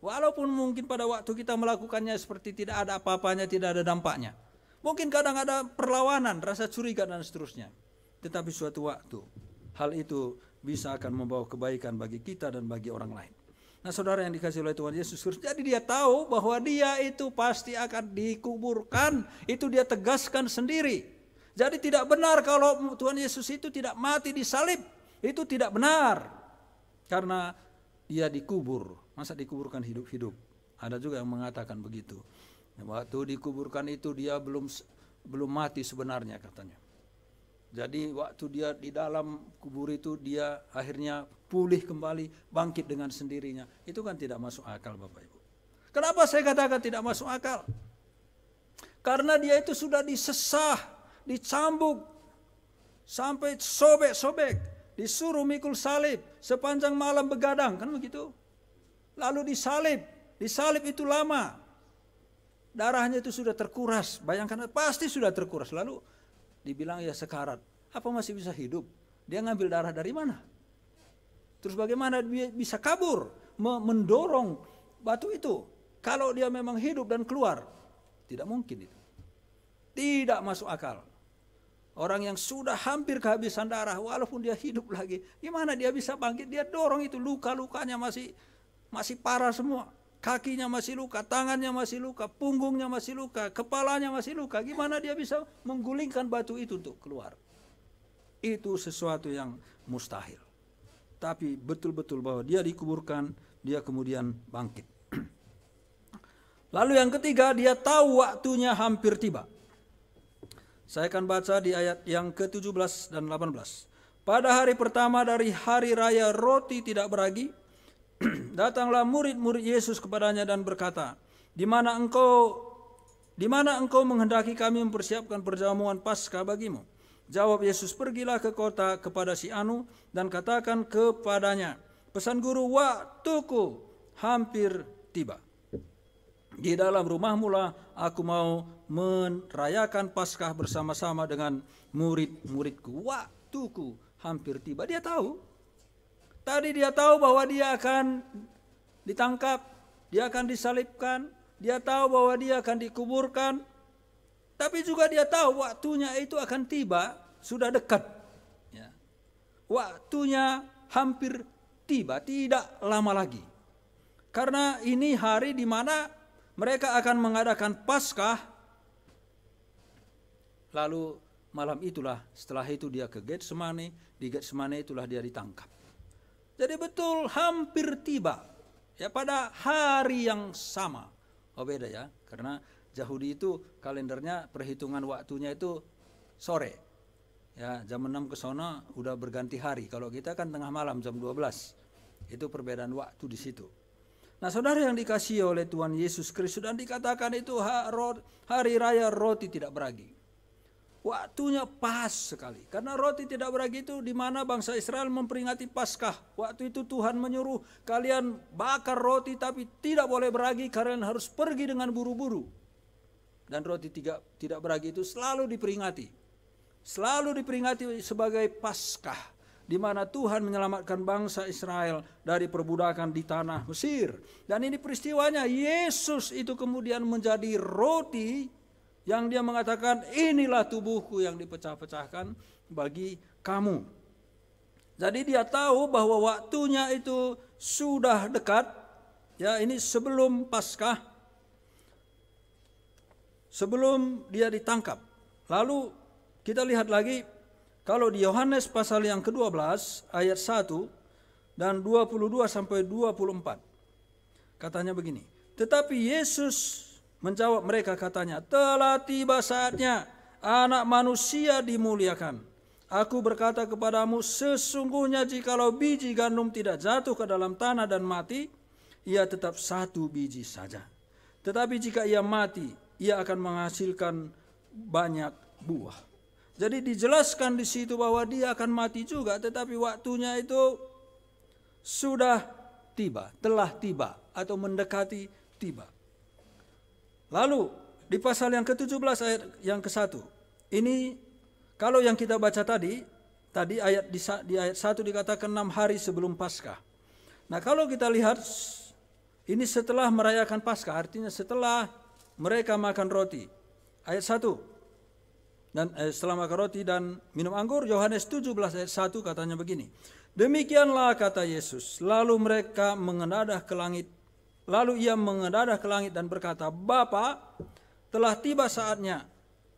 Walaupun mungkin pada waktu kita melakukannya seperti tidak ada apa-apanya, tidak ada dampaknya. Mungkin kadang ada perlawanan, rasa curiga dan seterusnya. Tetapi suatu waktu, hal itu bisa akan membawa kebaikan bagi kita dan bagi orang lain. Nah saudara yang dikasihi oleh Tuhan Yesus Kristus, jadi dia tahu bahwa dia itu pasti akan dikuburkan. Itu dia tegaskan sendiri. Jadi tidak benar kalau Tuhan Yesus itu tidak mati disalib. Itu tidak benar. Karena dia dikubur. Masa dikuburkan hidup-hidup? Ada juga yang mengatakan begitu. Waktu dikuburkan itu dia belum mati sebenarnya katanya. Jadi waktu dia di dalam kubur itu dia akhirnya pulih kembali, bangkit dengan sendirinya. Itu kan tidak masuk akal Bapak Ibu. Kenapa saya katakan tidak masuk akal? Karena dia itu sudah disesah, dicambuk sampai sobek-sobek, disuruh mikul salib, sepanjang malam begadang, kan begitu. Lalu disalib itu lama. Darahnya itu sudah terkuras, bayangkan pasti sudah terkuras. Lalu dibilang ya sekarat, apa masih bisa hidup? Dia ngambil darah dari mana? Terus bagaimana dia bisa kabur, mendorong batu itu? Kalau dia memang hidup dan keluar, tidak mungkin itu. Tidak masuk akal. Orang yang sudah hampir kehabisan darah, walaupun dia hidup lagi, gimana dia bisa bangkit? Dia dorong itu, luka-lukanya masih parah semua. Kakinya masih luka, tangannya masih luka, punggungnya masih luka, kepalanya masih luka. Gimana dia bisa menggulingkan batu itu untuk keluar? Itu sesuatu yang mustahil. Tapi betul-betul bahwa dia dikuburkan, dia kemudian bangkit. Lalu yang ketiga, dia tahu waktunya hampir tiba. Saya akan baca di ayat yang ke-17 dan 18. Pada hari pertama dari hari raya roti tidak beragi, datanglah murid-murid Yesus kepadanya dan berkata, di mana engkau menghendaki kami mempersiapkan perjamuan Paskah bagimu? Jawab Yesus, pergilah ke kota kepada si Anu dan katakan kepadanya, pesan guru, waktuku hampir tiba. Di dalam rumahmu lah aku mau merayakan Paskah bersama-sama dengan murid-muridku. Waktuku hampir tiba. Dia tahu. Tadi dia tahu bahwa dia akan ditangkap, dia akan disalibkan, dia tahu bahwa dia akan dikuburkan. Tapi juga dia tahu waktunya itu akan tiba, sudah dekat. Ya. Waktunya hampir tiba, tidak lama lagi. Karena ini hari di mana mereka akan mengadakan Paskah. Lalu malam itulah, setelah itu dia ke Getsemane, di Getsemane itulah dia ditangkap. Jadi betul hampir tiba, ya pada hari yang sama. Oh beda ya, karena Yahudi itu kalendernya perhitungan waktunya itu sore. Ya, jam 6 ke sana udah berganti hari. Kalau kita kan tengah malam jam 12. Itu perbedaan waktu di situ. Nah, saudara yang dikasihi oleh Tuhan Yesus Kristus, dan dikatakan itu hari raya roti tidak beragi. Waktunya pas sekali. Karena roti tidak beragi itu di mana bangsa Israel memperingati Paskah. Waktu itu Tuhan menyuruh kalian bakar roti tapi tidak boleh beragi, kalian harus pergi dengan buru-buru. Dan roti tidak beragi itu selalu diperingati. Selalu diperingati sebagai Paskah, di mana Tuhan menyelamatkan bangsa Israel dari perbudakan di tanah Mesir. Dan ini peristiwanya, Yesus itu kemudian menjadi roti yang dia mengatakan, inilah tubuhku yang dipecah-pecahkan bagi kamu. Jadi dia tahu bahwa waktunya itu sudah dekat. Ya, ini sebelum Paskah, sebelum dia ditangkap. Lalu kita lihat lagi, kalau di Yohanes pasal yang ke-12 ayat 1 dan 22 sampai 24. Katanya begini, tetapi Yesus menjawab mereka, katanya, telah tiba saatnya anak manusia dimuliakan. Aku berkata kepadamu, sesungguhnya jikalau biji gandum tidak jatuh ke dalam tanah dan mati, ia tetap satu biji saja. Tetapi jika ia mati, ia akan menghasilkan banyak buah. Jadi dijelaskan di situ bahwa dia akan mati juga, tetapi waktunya itu sudah tiba, telah tiba atau mendekati tiba. Lalu di pasal yang ke-17 ayat yang ke-1. Ini kalau yang kita baca tadi ayat di ayat 1 dikatakan 6 hari sebelum Paskah. Nah, kalau kita lihat ini setelah merayakan Paskah, artinya setelah mereka makan roti. Ayat 1. Dan setelah makan roti dan minum anggur, Yohanes 17 ayat 1 katanya begini. Demikianlah kata Yesus, lalu mereka mengenadah ke langit. Lalu ia mengenadah ke langit dan berkata, Bapa, telah tiba saatnya,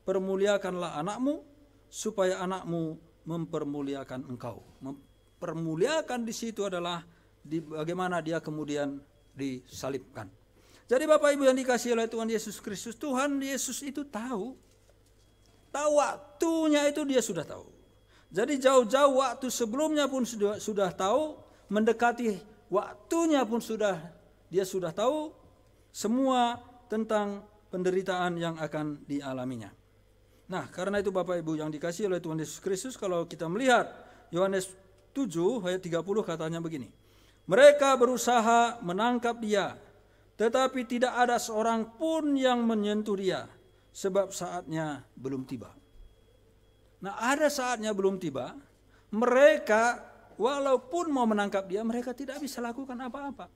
permuliakanlah anakmu, supaya anakmu mempermuliakan engkau. Mempermuliakan di situ adalah bagaimana dia kemudian disalibkan. Jadi Bapak Ibu yang dikasihi oleh Tuhan Yesus Kristus, Tuhan Yesus itu tahu waktunya itu dia sudah tahu. Jadi jauh-jauh waktu sebelumnya pun sudah tahu, mendekati waktunya pun dia sudah tahu semua tentang penderitaan yang akan dialaminya. Nah, karena itu Bapak Ibu yang dikasihi oleh Tuhan Yesus Kristus, kalau kita melihat Yohanes 7 ayat 30 katanya begini. Mereka berusaha menangkap dia, tetapi tidak ada seorang pun yang menyentuh dia, sebab saatnya belum tiba. Nah, ada saatnya belum tiba, mereka walaupun mau menangkap dia, mereka tidak bisa lakukan apa-apa.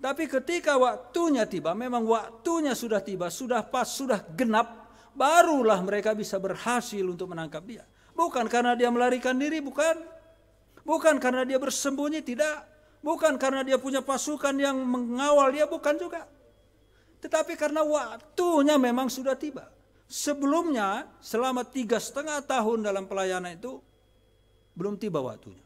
Tapi ketika waktunya tiba, memang waktunya sudah tiba, sudah pas, sudah genap, barulah mereka bisa berhasil untuk menangkap dia. Bukan karena dia melarikan diri, bukan. Bukan karena dia bersembunyi, tidak. Bukan karena dia punya pasukan yang mengawal dia, bukan juga. Tetapi karena waktunya memang sudah tiba. Sebelumnya, selama 3,5 tahun dalam pelayanan itu, belum tiba waktunya.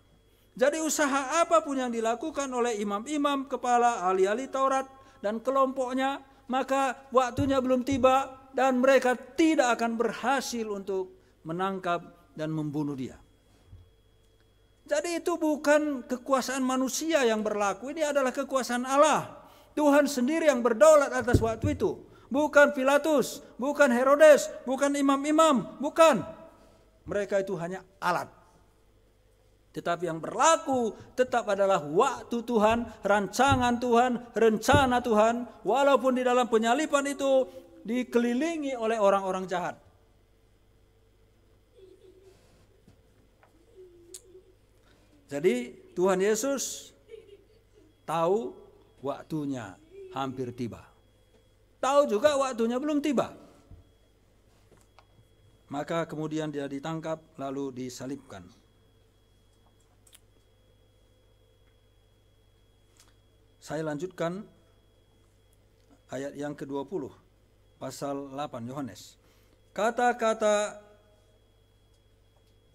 Jadi usaha apapun yang dilakukan oleh imam-imam, kepala, ahli-ahli Taurat, dan kelompoknya, maka waktunya belum tiba, dan mereka tidak akan berhasil untuk menangkap dan membunuh dia. Jadi itu bukan kekuasaan manusia yang berlaku, ini adalah kekuasaan Allah. Tuhan sendiri yang berdaulat atas waktu itu. Bukan Pilatus, bukan Herodes, bukan imam-imam, bukan. Mereka itu hanya alat. Tetapi yang berlaku tetap adalah waktu Tuhan, rancangan Tuhan, rencana Tuhan. Walaupun di dalam penyaliban itu dikelilingi oleh orang-orang jahat. Jadi Tuhan Yesus tahu waktunya hampir tiba. Tahu juga waktunya belum tiba. Maka kemudian dia ditangkap lalu disalibkan. Saya lanjutkan ayat yang ke-20 pasal 8 Yohanes.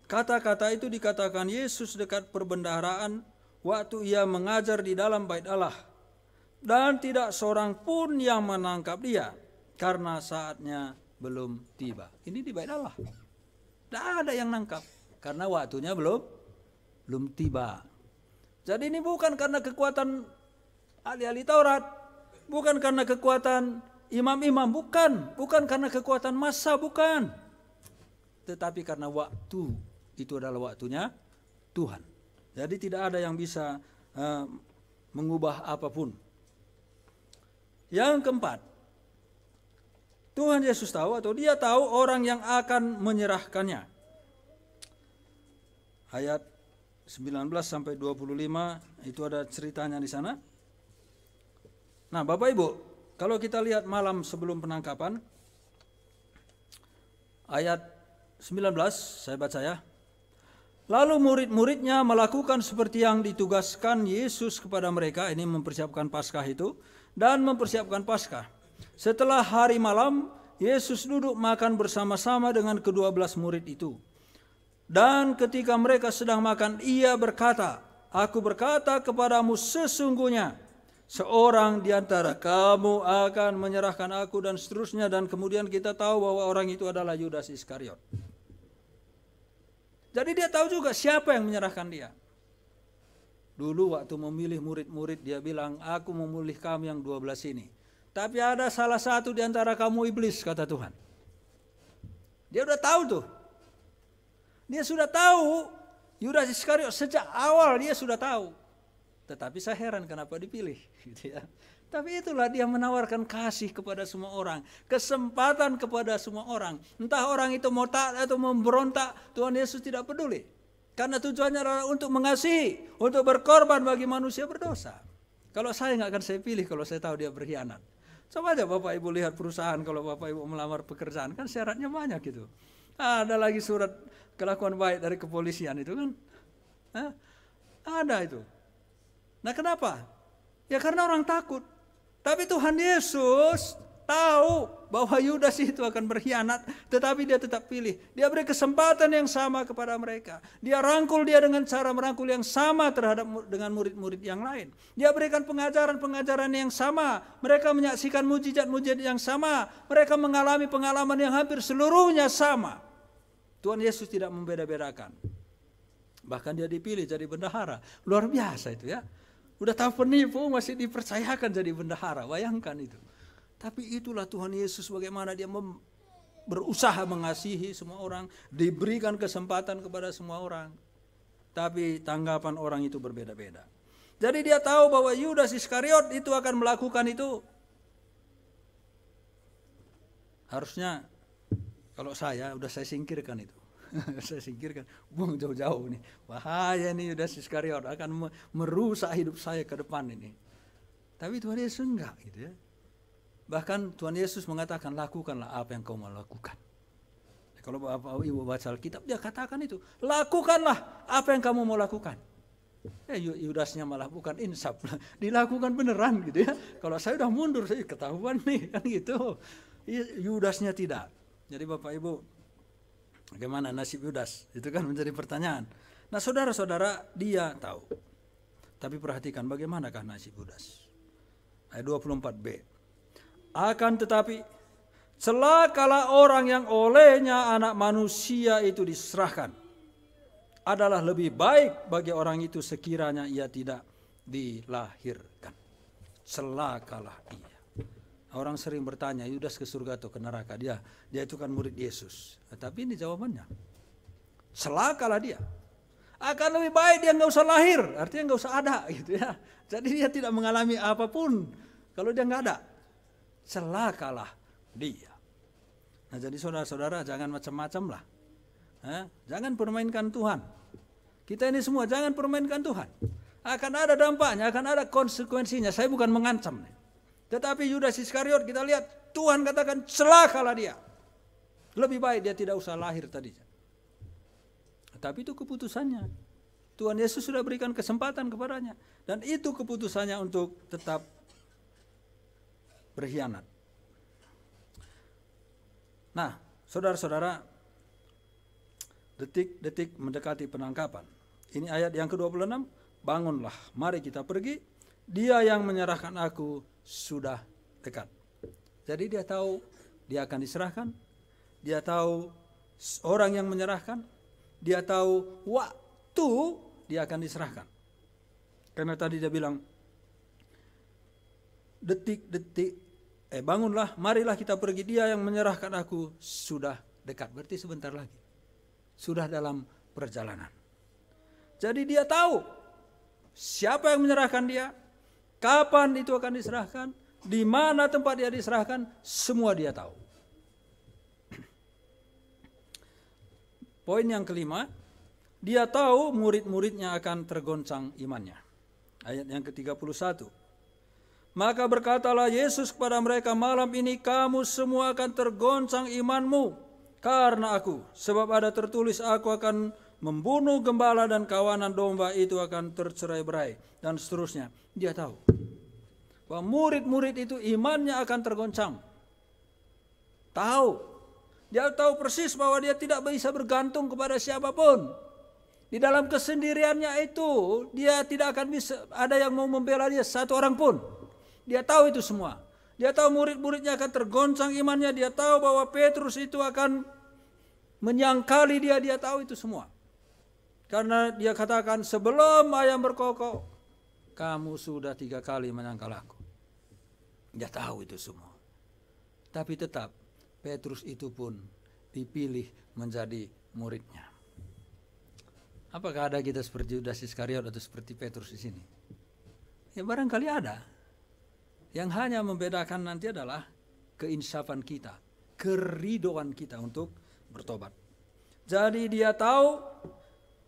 Kata-kata itu dikatakan Yesus dekat perbendaharaan waktu ia mengajar di dalam bait Allah. Dan tidak seorang pun yang menangkap dia karena saatnya belum tiba. Ini di bait Allah. Tidak ada yang nangkap karena waktunya belum tiba. Jadi ini bukan karena kekuatan ahli-ahli Taurat, bukan karena kekuatan imam-imam, bukan karena kekuatan massa, bukan. Tetapi karena waktu itu adalah waktunya Tuhan. Jadi tidak ada yang bisa mengubah apapun. Yang keempat, Tuhan Yesus tahu atau dia tahu orang yang akan menyerahkannya. Ayat 19 sampai 25 itu ada ceritanya di sana. Nah, Bapak Ibu, kalau kita lihat malam sebelum penangkapan, ayat 19 saya baca ya. Lalu murid-muridnya melakukan seperti yang ditugaskan Yesus kepada mereka, ini mempersiapkan Paskah itu, dan mempersiapkan Paskah. Setelah hari malam, Yesus duduk makan bersama-sama dengan ke-12 murid itu. Dan ketika mereka sedang makan, ia berkata, "Aku berkata kepadamu sesungguhnya, seorang di antara kamu akan menyerahkan aku," dan seterusnya. Dan kemudian kita tahu bahwa orang itu adalah Yudas Iskariot. Jadi dia tahu juga siapa yang menyerahkan dia. Dulu waktu memilih murid-murid dia bilang, "Aku memilih kamu yang 12 ini. Tapi ada salah satu di antara kamu iblis," kata Tuhan. Dia udah tahu tuh. Dia sudah tahu Yudas Iskariot sejak awal dia sudah tahu. Tetapi saya heran kenapa dipilih, gitu ya. Tapi itulah dia menawarkan kasih kepada semua orang, kesempatan kepada semua orang. Entah orang itu mau taat atau memberontak, Tuhan Yesus tidak peduli. Karena tujuannya adalah untuk mengasihi, untuk berkorban bagi manusia berdosa. Kalau saya nggak akan saya pilih kalau saya tahu dia berkhianat. Coba aja Bapak Ibu lihat perusahaan kalau Bapak Ibu melamar pekerjaan, kan syaratnya banyak gitu. Ada lagi surat kelakuan baik dari kepolisian itu kan. Ada itu. Nah kenapa? Ya karena orang takut. Tapi Tuhan Yesus tahu bahwa Yudas itu akan berkhianat, tetapi dia tetap pilih. Dia beri kesempatan yang sama kepada mereka. Dia rangkul dia dengan cara merangkul yang sama terhadap dengan murid-murid yang lain. Dia berikan pengajaran-pengajaran yang sama. Mereka menyaksikan mujizat-mujizat yang sama. Mereka mengalami pengalaman yang hampir seluruhnya sama. Tuhan Yesus tidak membeda-bedakan. Bahkan dia dipilih jadi bendahara. Luar biasa itu ya. Udah tahu penipu masih dipercayakan jadi bendahara. Bayangkan itu. Tapi itulah Tuhan Yesus bagaimana dia berusaha mengasihi semua orang, diberikan kesempatan kepada semua orang. Tapi tanggapan orang itu berbeda-beda. Jadi dia tahu bahwa Yudas Iskariot itu akan melakukan itu. Harusnya kalau saya singkirkan itu. Saya singkirkan, buang jauh-jauh nih. Bahaya nih Yudas Iskariot akan merusak hidup saya ke depan ini. Tapi Tuhan Yesus enggak gitu ya. Bahkan Tuhan Yesus mengatakan, lakukanlah apa yang kau mau lakukan. Kalau Bapak Ibu baca Alkitab, dia katakan itu, lakukanlah apa yang kamu mau lakukan. Yudasnya malah bukan insaf, dilakukan beneran gitu ya. Kalau saya udah mundur, saya ketahuan nih kan gitu. Yudasnya tidak. Jadi Bapak Ibu, bagaimana nasib Yudas? Itu kan menjadi pertanyaan. Nah saudara-saudara, dia tahu. Tapi perhatikan bagaimanakah nasib Yudas. Ayat 24b. Akan tetapi celakalah orang yang olehnya anak manusia itu diserahkan. Adalah lebih baik bagi orang itu sekiranya ia tidak dilahirkan. Celakalah ia. Orang sering bertanya, Yudas ke surga atau ke neraka? Dia itu kan murid Yesus. Tapi ini jawabannya. Celakalah dia. Akan lebih baik dia nggak usah lahir. Artinya nggak usah ada gitu ya. Jadi dia tidak mengalami apapun kalau dia nggak ada. Celakalah dia. Nah jadi saudara-saudara jangan macam-macam lah. Jangan permainkan Tuhan. Kita ini semua jangan permainkan Tuhan. Akan ada dampaknya, akan ada konsekuensinya. Saya bukan mengancam. Tetapi Yudas Iskariot kita lihat Tuhan katakan celakalah dia. Lebih baik dia tidak usah lahir tadinya. Tapi itu keputusannya. Tuhan Yesus sudah berikan kesempatan kepadanya. Dan itu keputusannya untuk tetap berkhianat. Nah, saudara-saudara, detik-detik mendekati penangkapan. Ini ayat yang ke-26. Bangunlah, mari kita pergi. Dia yang menyerahkan aku sudah dekat. Jadi dia tahu dia akan diserahkan. Dia tahu orang yang menyerahkan. Dia tahu waktu dia akan diserahkan. Karena tadi dia bilang, detik-detik, bangunlah, marilah kita pergi. Dia yang menyerahkan aku sudah dekat. Berarti sebentar lagi. Sudah dalam perjalanan. Jadi dia tahu siapa yang menyerahkan dia, kapan itu akan diserahkan, di mana tempat dia diserahkan, semua dia tahu. Poin yang kelima, dia tahu murid-muridnya akan tergoncang imannya. Ayat yang ke-31. Maka berkatalah Yesus kepada mereka, malam ini kamu semua akan tergoncang imanmu karena aku. Sebab ada tertulis, aku akan membunuh gembala dan kawanan domba itu akan tercerai-berai. Dan seterusnya. Dia tahu bahwa murid-murid itu imannya akan tergoncang. Tahu. Dia tahu persis bahwa dia tidak bisa bergantung kepada siapapun. Di dalam kesendiriannya itu, dia tidak akan bisa ada yang mau membela dia satu orang pun. Dia tahu itu semua. Dia tahu murid-muridnya akan tergoncang imannya. Dia tahu bahwa Petrus itu akan menyangkali dia. Dia tahu itu semua. Karena dia katakan, sebelum ayam berkokok, kamu sudah 3 kali menyangkal aku. Dia tahu itu semua. Tapi tetap, Petrus itu pun dipilih menjadi muridnya. Apakah ada kita seperti Yudas Iskariot atau seperti Petrus di sini? Ya barangkali ada. Yang hanya membedakan nanti adalah keinsafan kita, keridoan kita untuk bertobat. Jadi dia tahu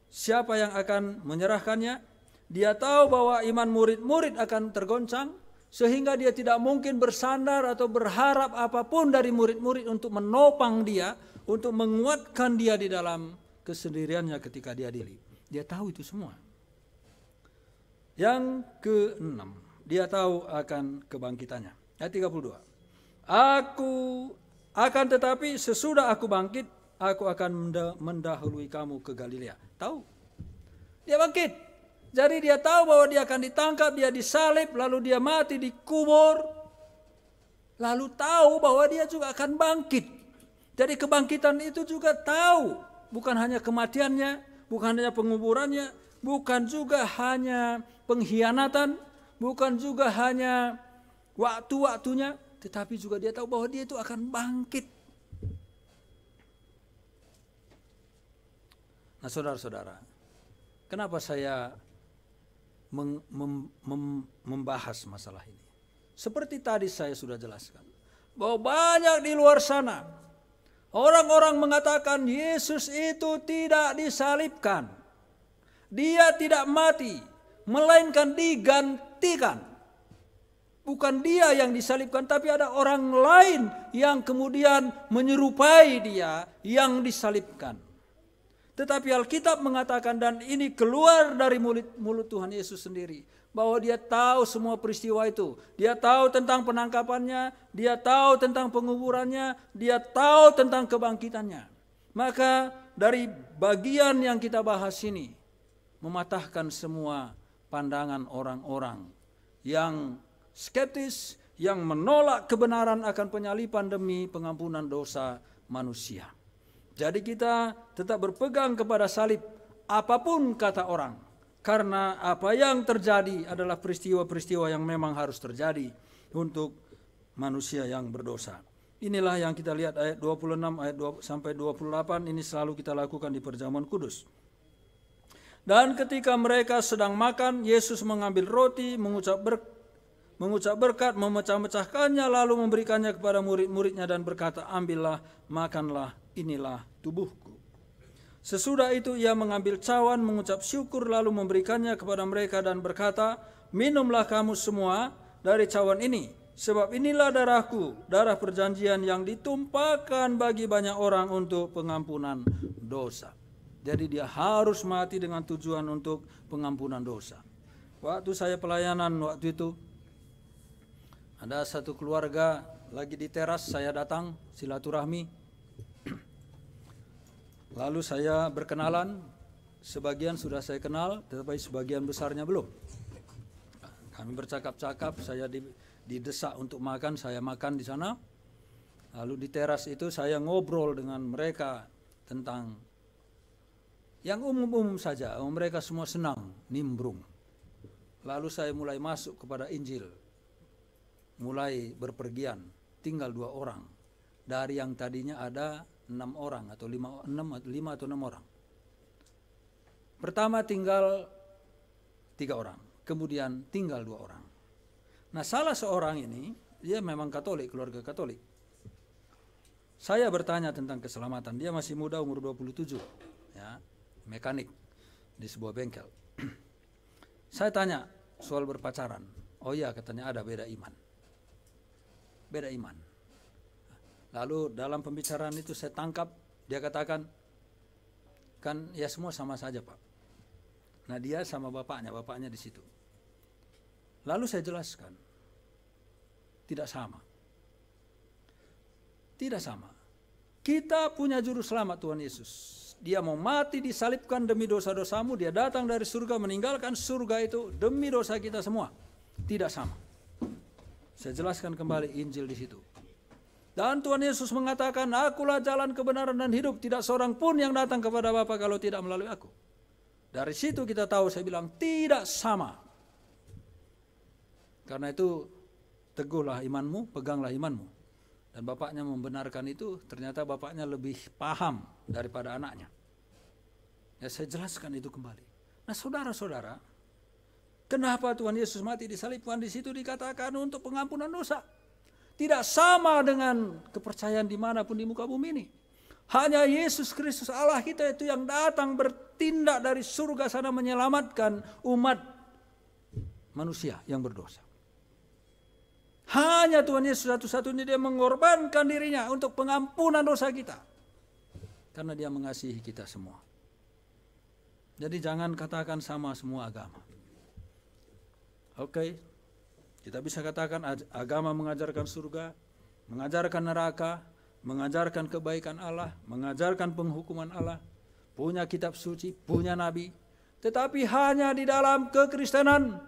siapa yang akan menyerahkannya. Dia tahu bahwa iman murid-murid akan tergoncang, sehingga dia tidak mungkin bersandar atau berharap apapun dari murid-murid untuk menopang dia, untuk menguatkan dia di dalam kesendiriannya ketika dia diri. Dia tahu itu semua. Yang ke-6, dia tahu akan kebangkitannya. Ayat 32. Aku akan tetapi sesudah aku bangkit, aku akan mendahului kamu ke Galilea. Tahu. Dia bangkit. Jadi dia tahu bahwa dia akan ditangkap, dia disalib, lalu dia mati, dikubur. Lalu tahu bahwa dia juga akan bangkit. Jadi kebangkitan itu juga tahu. Bukan hanya kematiannya, bukan hanya penguburannya, bukan juga hanya pengkhianatan, bukan juga hanya waktu-waktunya, tetapi juga dia tahu bahwa dia itu akan bangkit. Nah, saudara-saudara, kenapa saya membahas masalah ini? Seperti tadi saya sudah jelaskan, bahwa banyak di luar sana orang-orang mengatakan Yesus itu tidak disalibkan. Dia tidak mati, melainkan digantikan. Bukan dia yang disalibkan, tapi ada orang lain yang kemudian menyerupai dia yang disalibkan. Tetapi Alkitab mengatakan, dan ini keluar dari mulut Tuhan Yesus sendiri, bahwa dia tahu semua peristiwa itu. Dia tahu tentang penangkapannya, dia tahu tentang penguburannya, dia tahu tentang kebangkitannya. Maka dari bagian yang kita bahas ini, mematahkan semua pandangan orang-orang yang skeptis, yang menolak kebenaran akan penyaliban demi pengampunan dosa manusia. Jadi kita tetap berpegang kepada salib, apapun kata orang. Karena apa yang terjadi adalah peristiwa-peristiwa yang memang harus terjadi untuk manusia yang berdosa. Inilah yang kita lihat ayat 26 ayat 2 sampai 28, ini selalu kita lakukan di perjamuan kudus. Dan ketika mereka sedang makan, Yesus mengambil roti, mengucap berkat, memecah-mecahkannya, lalu memberikannya kepada murid-muridnya dan berkata, ambillah, makanlah, inilah tubuhku. Sesudah itu ia mengambil cawan, mengucap syukur, lalu memberikannya kepada mereka dan berkata, minumlah kamu semua dari cawan ini, sebab inilah darahku, darah perjanjian yang ditumpahkan bagi banyak orang untuk pengampunan dosa. Jadi dia harus mati dengan tujuan untuk pengampunan dosa. Waktu saya pelayanan waktu itu, ada satu keluarga lagi di teras, saya datang silaturahmi. Lalu saya berkenalan, sebagian sudah saya kenal, tetapi sebagian besarnya belum. Kami bercakap-cakap, saya didesak untuk makan, saya makan di sana. Lalu di teras itu saya ngobrol dengan mereka tentang yang umum-umum saja, mereka semua senang, nimbrung. Lalu saya mulai masuk kepada Injil, mulai berpergian, tinggal 2 orang. Dari yang tadinya ada 6 orang atau 5 atau 6 orang. Pertama tinggal 3 orang, kemudian tinggal 2 orang. Nah, salah seorang ini, dia memang Katolik, keluarga Katolik. Saya bertanya tentang keselamatan, dia masih muda, umur 27, ya, mekanik di sebuah bengkel. Saya tanya soal berpacaran. Oh iya, katanya ada beda iman. Beda iman. Lalu dalam pembicaraan itu saya tangkap, dia katakan, kan ya semua sama saja Pak. Nah dia sama bapaknya di situ. Lalu saya jelaskan, tidak sama. Tidak sama. Kita punya juru selamat Tuhan Yesus. Dia mau mati disalibkan demi dosa-dosamu, dia datang dari surga meninggalkan surga itu demi dosa kita semua. Tidak sama. Saya jelaskan kembali Injil di situ. Dan Tuhan Yesus mengatakan, akulah jalan kebenaran dan hidup. Tidak seorang pun yang datang kepada Bapa kalau tidak melalui aku. Dari situ kita tahu, saya bilang tidak sama. Karena itu teguhlah imanmu, peganglah imanmu. Dan bapaknya membenarkan itu, ternyata bapaknya lebih paham daripada anaknya. Ya saya jelaskan itu kembali. Nah saudara-saudara, kenapa Tuhan Yesus mati disalibkan? Di situ dikatakan untuk pengampunan dosa. Tidak sama dengan kepercayaan dimanapun di muka bumi ini. Hanya Yesus Kristus Allah kita itu yang datang bertindak dari surga sana menyelamatkan umat manusia yang berdosa. Hanya Tuhan Yesus satu-satunya dia mengorbankan dirinya untuk pengampunan dosa kita. Karena dia mengasihi kita semua. Jadi jangan katakan sama semua agama. Oke. Kita bisa katakan agama mengajarkan surga, mengajarkan neraka, mengajarkan kebaikan Allah, mengajarkan penghukuman Allah, punya kitab suci, punya nabi. Tetapi hanya di dalam kekristenan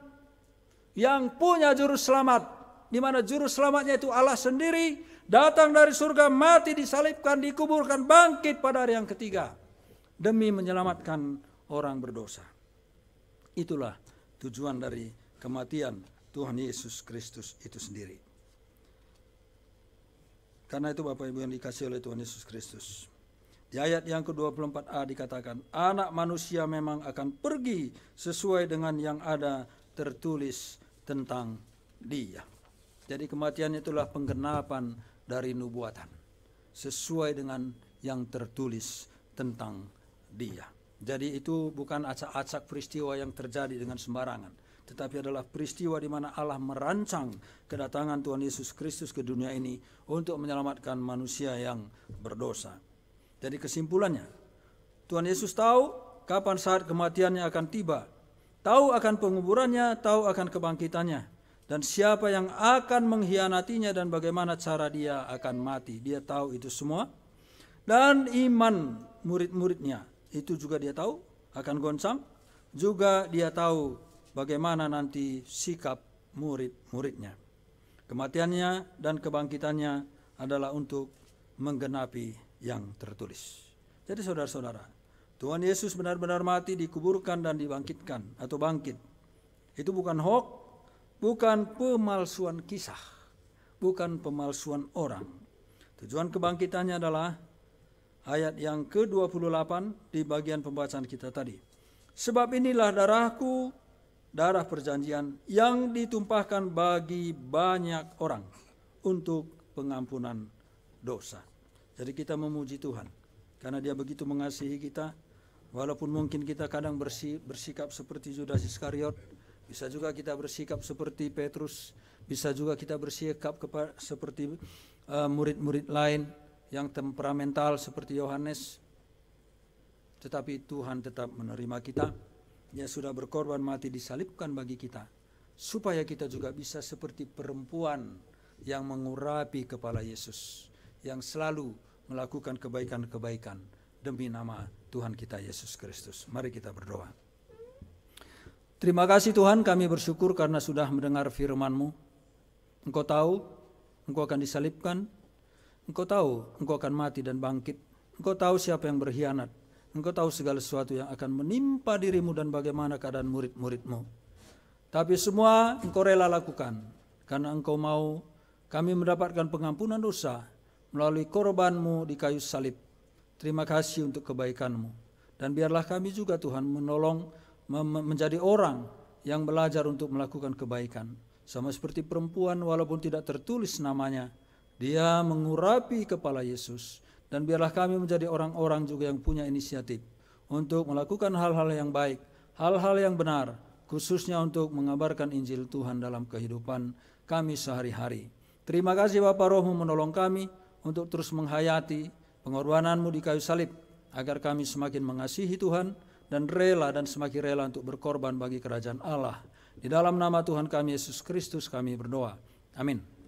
yang punya juru selamat, di mana juru selamatnya itu Allah sendiri, datang dari surga, mati, disalibkan, dikuburkan, bangkit pada hari yang ketiga, demi menyelamatkan orang berdosa. Itulah tujuan dari kematian Tuhan Yesus Kristus itu sendiri. Karena itu Bapak Ibu yang dikasihi oleh Tuhan Yesus Kristus, Di ayat yang ke-24a dikatakan, anak manusia memang akan pergi sesuai dengan yang ada tertulis tentang dia. Jadi kematian itulah penggenapan dari nubuatan, sesuai dengan yang tertulis tentang dia. Jadi itu bukan acak-acak peristiwa yang terjadi dengan sembarangan, tetapi adalah peristiwa di mana Allah merancang kedatangan Tuhan Yesus Kristus ke dunia ini untuk menyelamatkan manusia yang berdosa. Jadi kesimpulannya, Tuhan Yesus tahu kapan saat kematiannya akan tiba, tahu akan penguburannya, tahu akan kebangkitannya, dan siapa yang akan mengkhianatinya dan bagaimana cara dia akan mati. Dia tahu itu semua. Dan iman murid-muridnya itu juga dia tahu akan goncang, juga dia tahu bagaimana nanti sikap murid-muridnya. Kematiannya dan kebangkitannya adalah untuk menggenapi yang tertulis. Jadi saudara-saudara, Tuhan Yesus benar-benar mati, dikuburkan dan dibangkitkan atau bangkit. Itu bukan hoax, bukan pemalsuan kisah, bukan pemalsuan orang. Tujuan kebangkitannya adalah ayat yang ke-28 di bagian pembacaan kita tadi. Sebab inilah darahku, darah perjanjian yang ditumpahkan bagi banyak orang untuk pengampunan dosa. Jadi kita memuji Tuhan karena Dia begitu mengasihi kita, walaupun mungkin kita kadang bersikap seperti Yudas Iskariot, bisa juga kita bersikap seperti Petrus, bisa juga kita bersikap seperti murid-murid lain yang temperamental seperti Yohanes. Tetapi Tuhan tetap menerima kita. Dia sudah berkorban mati disalibkan bagi kita, supaya kita juga bisa seperti perempuan yang mengurapi kepala Yesus, yang selalu melakukan kebaikan-kebaikan demi nama Tuhan kita Yesus Kristus. Mari kita berdoa. Terima kasih Tuhan, kami bersyukur karena sudah mendengar firman-Mu. Engkau tahu, Engkau akan disalibkan. Engkau tahu, Engkau akan mati dan bangkit. Engkau tahu siapa yang berkhianat. Engkau tahu segala sesuatu yang akan menimpa dirimu dan bagaimana keadaan murid-murid-Mu. Tapi semua Engkau rela lakukan, karena Engkau mau kami mendapatkan pengampunan dosa melalui korban-Mu di kayu salib. Terima kasih untuk kebaikan-Mu. Dan biarlah kami juga Tuhan menolong menjadi orang yang belajar untuk melakukan kebaikan. Sama seperti perempuan walaupun tidak tertulis namanya, dia mengurapi kepala Yesus. Dan biarlah kami menjadi orang-orang juga yang punya inisiatif untuk melakukan hal-hal yang baik, hal-hal yang benar, khususnya untuk mengabarkan Injil Tuhan dalam kehidupan kami sehari-hari. Terima kasih Bapa, Roh-Mu menolong kami untuk terus menghayati pengorbanan-Mu di kayu salib, agar kami semakin mengasihi Tuhan dan rela dan semakin rela untuk berkorban bagi kerajaan Allah. Di dalam nama Tuhan kami Yesus Kristus kami berdoa. Amin.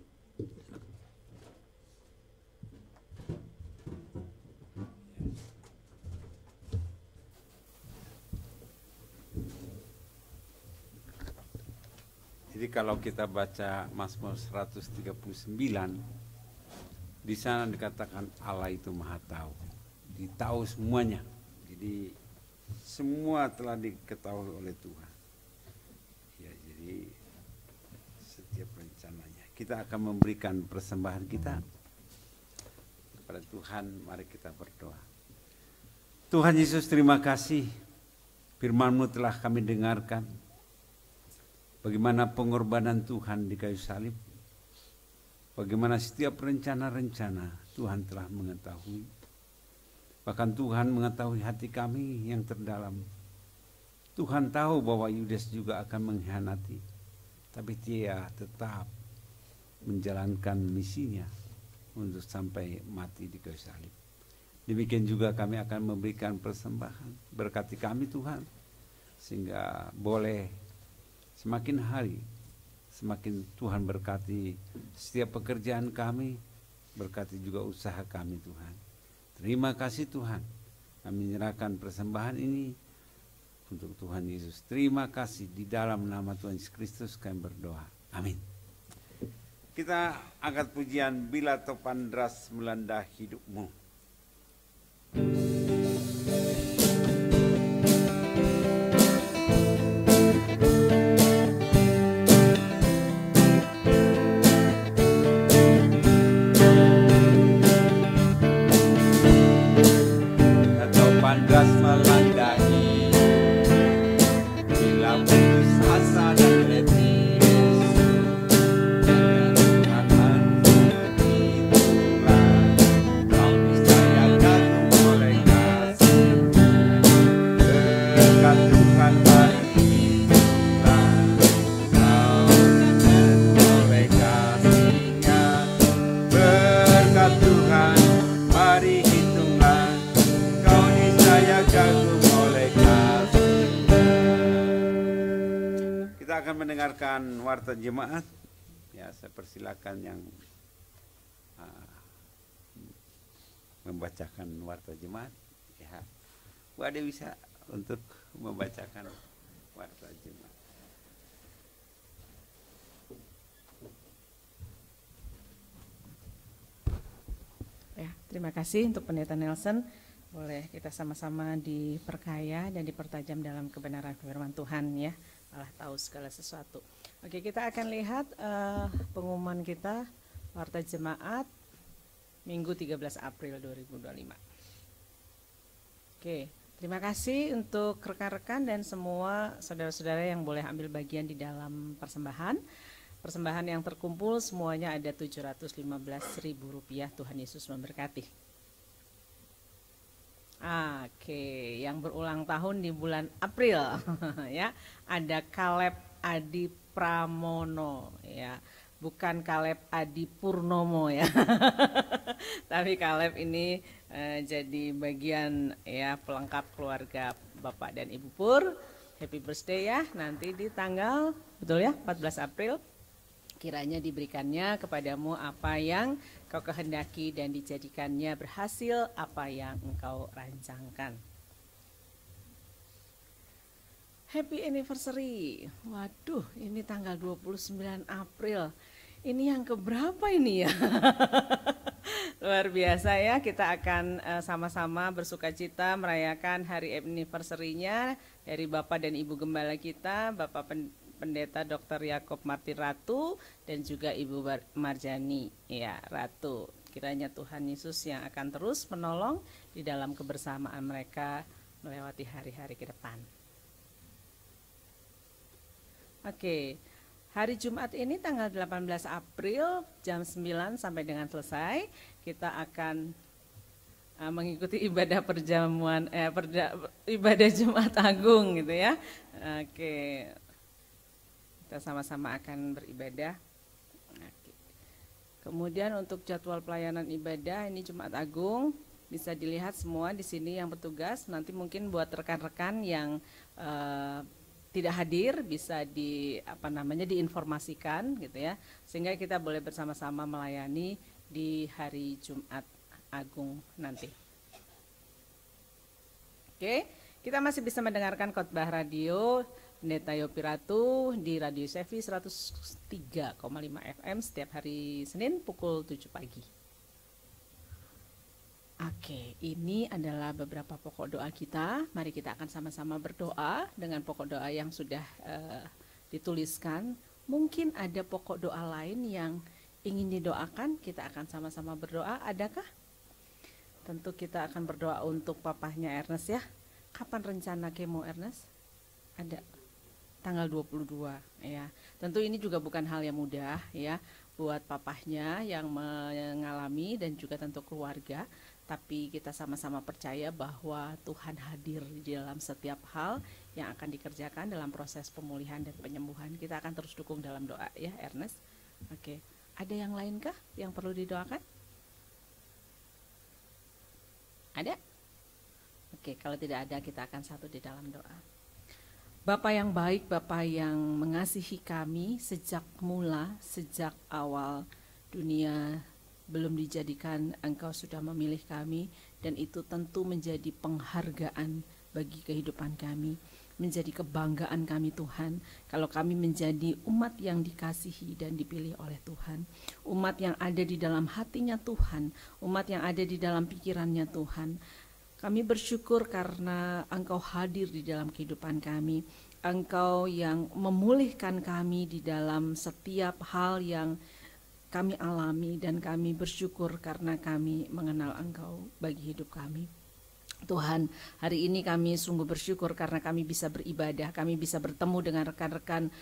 Jadi kalau kita baca Mazmur 139, di sana dikatakan Allah itu Maha Tahu, ditahu semuanya. Jadi semua telah diketahui oleh Tuhan. Ya, jadi setiap rencananya. Kita akan memberikan persembahan kita kepada Tuhan. Mari kita berdoa. Tuhan Yesus, terima kasih. Firman-Mu telah kami dengarkan. Bagaimana pengorbanan Tuhan di kayu salib. Bagaimana setiap rencana-rencana Tuhan telah mengetahui. Bahkan Tuhan mengetahui hati kami yang terdalam. Tuhan tahu bahwa Yudas juga akan mengkhianati. Tapi dia tetap menjalankan misinya untuk sampai mati di kayu salib. Demikian juga kami akan memberikan persembahan. Berkati kami Tuhan. Sehingga boleh semakin hari, semakin Tuhan berkati setiap pekerjaan kami, berkati juga usaha kami Tuhan. Terima kasih Tuhan, kami menyerahkan persembahan ini untuk Tuhan Yesus. Terima kasih, di dalam nama Tuhan Yesus Kristus kami berdoa. Amin. Kita angkat pujian Bila Topan Deras Melanda Hidupmu. Tuhan, mari hitunglah kau oleh kasih-Nya. Berkat Tuhan, mari hitunglah kau niscaya kagum oleh kasih-Nya. Kita akan mendengarkan warta jemaat. Ya, saya persilakan yang membacakan warta jemaat. Ya, Bu Ade bisa untuk membacakan warta jemaat. Ya, terima kasih untuk Pendeta Nelson. Boleh kita sama-sama diperkaya dan dipertajam dalam kebenaran firman Tuhan ya. Allah tahu segala sesuatu. Oke, kita akan lihat pengumuman kita warta jemaat Minggu 13 April 2025. Oke, terima kasih untuk rekan-rekan dan semua saudara-saudara yang boleh ambil bagian di dalam persembahan. Persembahan yang terkumpul semuanya ada Rp715.000. Tuhan Yesus memberkati. Oke, yang berulang tahun di bulan April ya, ada Kaleb Adi Pramono ya. Bukan Kaleb Adi Purnomo ya, tapi Kaleb ini jadi bagian ya pelengkap keluarga Bapak dan Ibu Pur. Happy birthday ya, nanti di tanggal betul ya 14 April kiranya diberikannya kepadamu apa yang kau kehendaki dan dijadikannya berhasil apa yang engkau rancangkan. Happy anniversary. Waduh, ini tanggal 29 April. Ini yang keberapa ini ya? Luar biasa ya, kita akan sama-sama bersukacita merayakan hari anniversary-nya dari Bapak dan Ibu Gembala kita, Bapak Pendeta Dr. Yakob Martin Ratu dan juga Ibu Marjani ya, Ratu. Kiranya Tuhan Yesus yang akan terus menolong di dalam kebersamaan mereka melewati hari-hari ke depan. Oke, hari Jumat ini tanggal 18 April jam 9 sampai dengan selesai kita akan mengikuti ibadah perjamuan ibadah Jumat Agung gitu ya. Oke, kita sama-sama akan beribadah. Oke. Kemudian untuk jadwal pelayanan ibadah ini Jumat Agung bisa dilihat semua di sini yang bertugas. Nanti mungkin buat rekan-rekan yang tidak hadir bisa diinformasikan gitu ya, sehingga kita boleh bersama-sama melayani di hari Jumat Agung nanti. Oke, kita masih bisa mendengarkan khotbah radio Pendeta Yopi Ratu di Radio Sevi 103,5 FM setiap hari Senin pukul 7 pagi. Oke, ini adalah beberapa pokok doa kita. Mari kita akan sama-sama berdoa dengan pokok doa yang sudah dituliskan. Mungkin ada pokok doa lain yang ingin didoakan, kita akan sama-sama berdoa. Adakah? Tentu kita akan berdoa untuk papahnya Ernest ya. Kapan rencana kemo Ernest? Ada. Tanggal 22 ya. Tentu ini juga bukan hal yang mudah ya buat papahnya yang mengalami dan juga tentu keluarga. Tapi kita sama-sama percaya bahwa Tuhan hadir di dalam setiap hal yang akan dikerjakan dalam proses pemulihan dan penyembuhan. Kita akan terus dukung dalam doa ya Ernest. Oke, ada yang lainkah yang perlu didoakan? Ada? Oke, kalau tidak ada kita akan satu di dalam doa. Bapa yang baik, Bapa yang mengasihi kami sejak mula, sejak awal dunia belum dijadikan, Engkau sudah memilih kami, dan itu tentu menjadi penghargaan bagi kehidupan kami, menjadi kebanggaan kami Tuhan, kalau kami menjadi umat yang dikasihi dan dipilih oleh Tuhan, umat yang ada di dalam hatinya Tuhan, umat yang ada di dalam pikirannya Tuhan. Kami bersyukur karena Engkau hadir di dalam kehidupan kami, Engkau yang memulihkan kami di dalam setiap hal yang kami alami, dan kami bersyukur karena kami mengenal Engkau bagi hidup kami. Tuhan, hari ini kami sungguh bersyukur karena kami bisa beribadah, kami bisa bertemu dengan rekan-rekan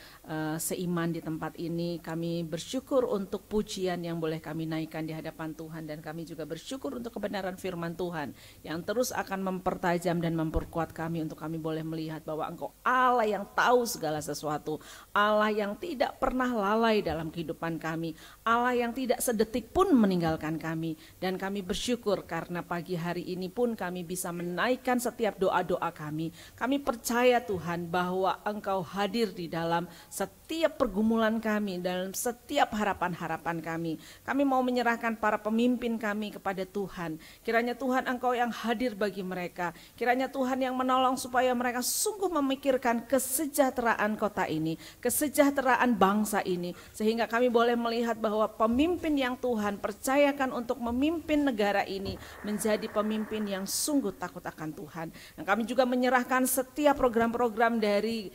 seiman di tempat ini. Kami bersyukur untuk pujian yang boleh kami naikkan di hadapan Tuhan, dan kami juga bersyukur untuk kebenaran firman Tuhan yang terus akan mempertajam dan memperkuat kami untuk kami boleh melihat bahwa Engkau Allah yang tahu segala sesuatu, Allah yang tidak pernah lalai dalam kehidupan kami, Allah yang tidak sedetik pun meninggalkan kami. Dan kami bersyukur karena pagi hari ini pun kami bisa menaikkan setiap doa-doa kami. Kami percaya Tuhan bahwa Engkau hadir di dalam setiap pergumulan kami, dalam setiap harapan-harapan kami. Kami mau menyerahkan para pemimpin kami kepada Tuhan. Kiranya Tuhan Engkau yang hadir bagi mereka. Kiranya Tuhan yang menolong supaya mereka sungguh memikirkan kesejahteraan kota ini, kesejahteraan bangsa ini. Sehingga kami boleh melihat bahwa pemimpin yang Tuhan percayakan untuk memimpin negara ini menjadi pemimpin yang sungguh takut akan Tuhan. Dan kami juga menyerahkan setiap program-program dari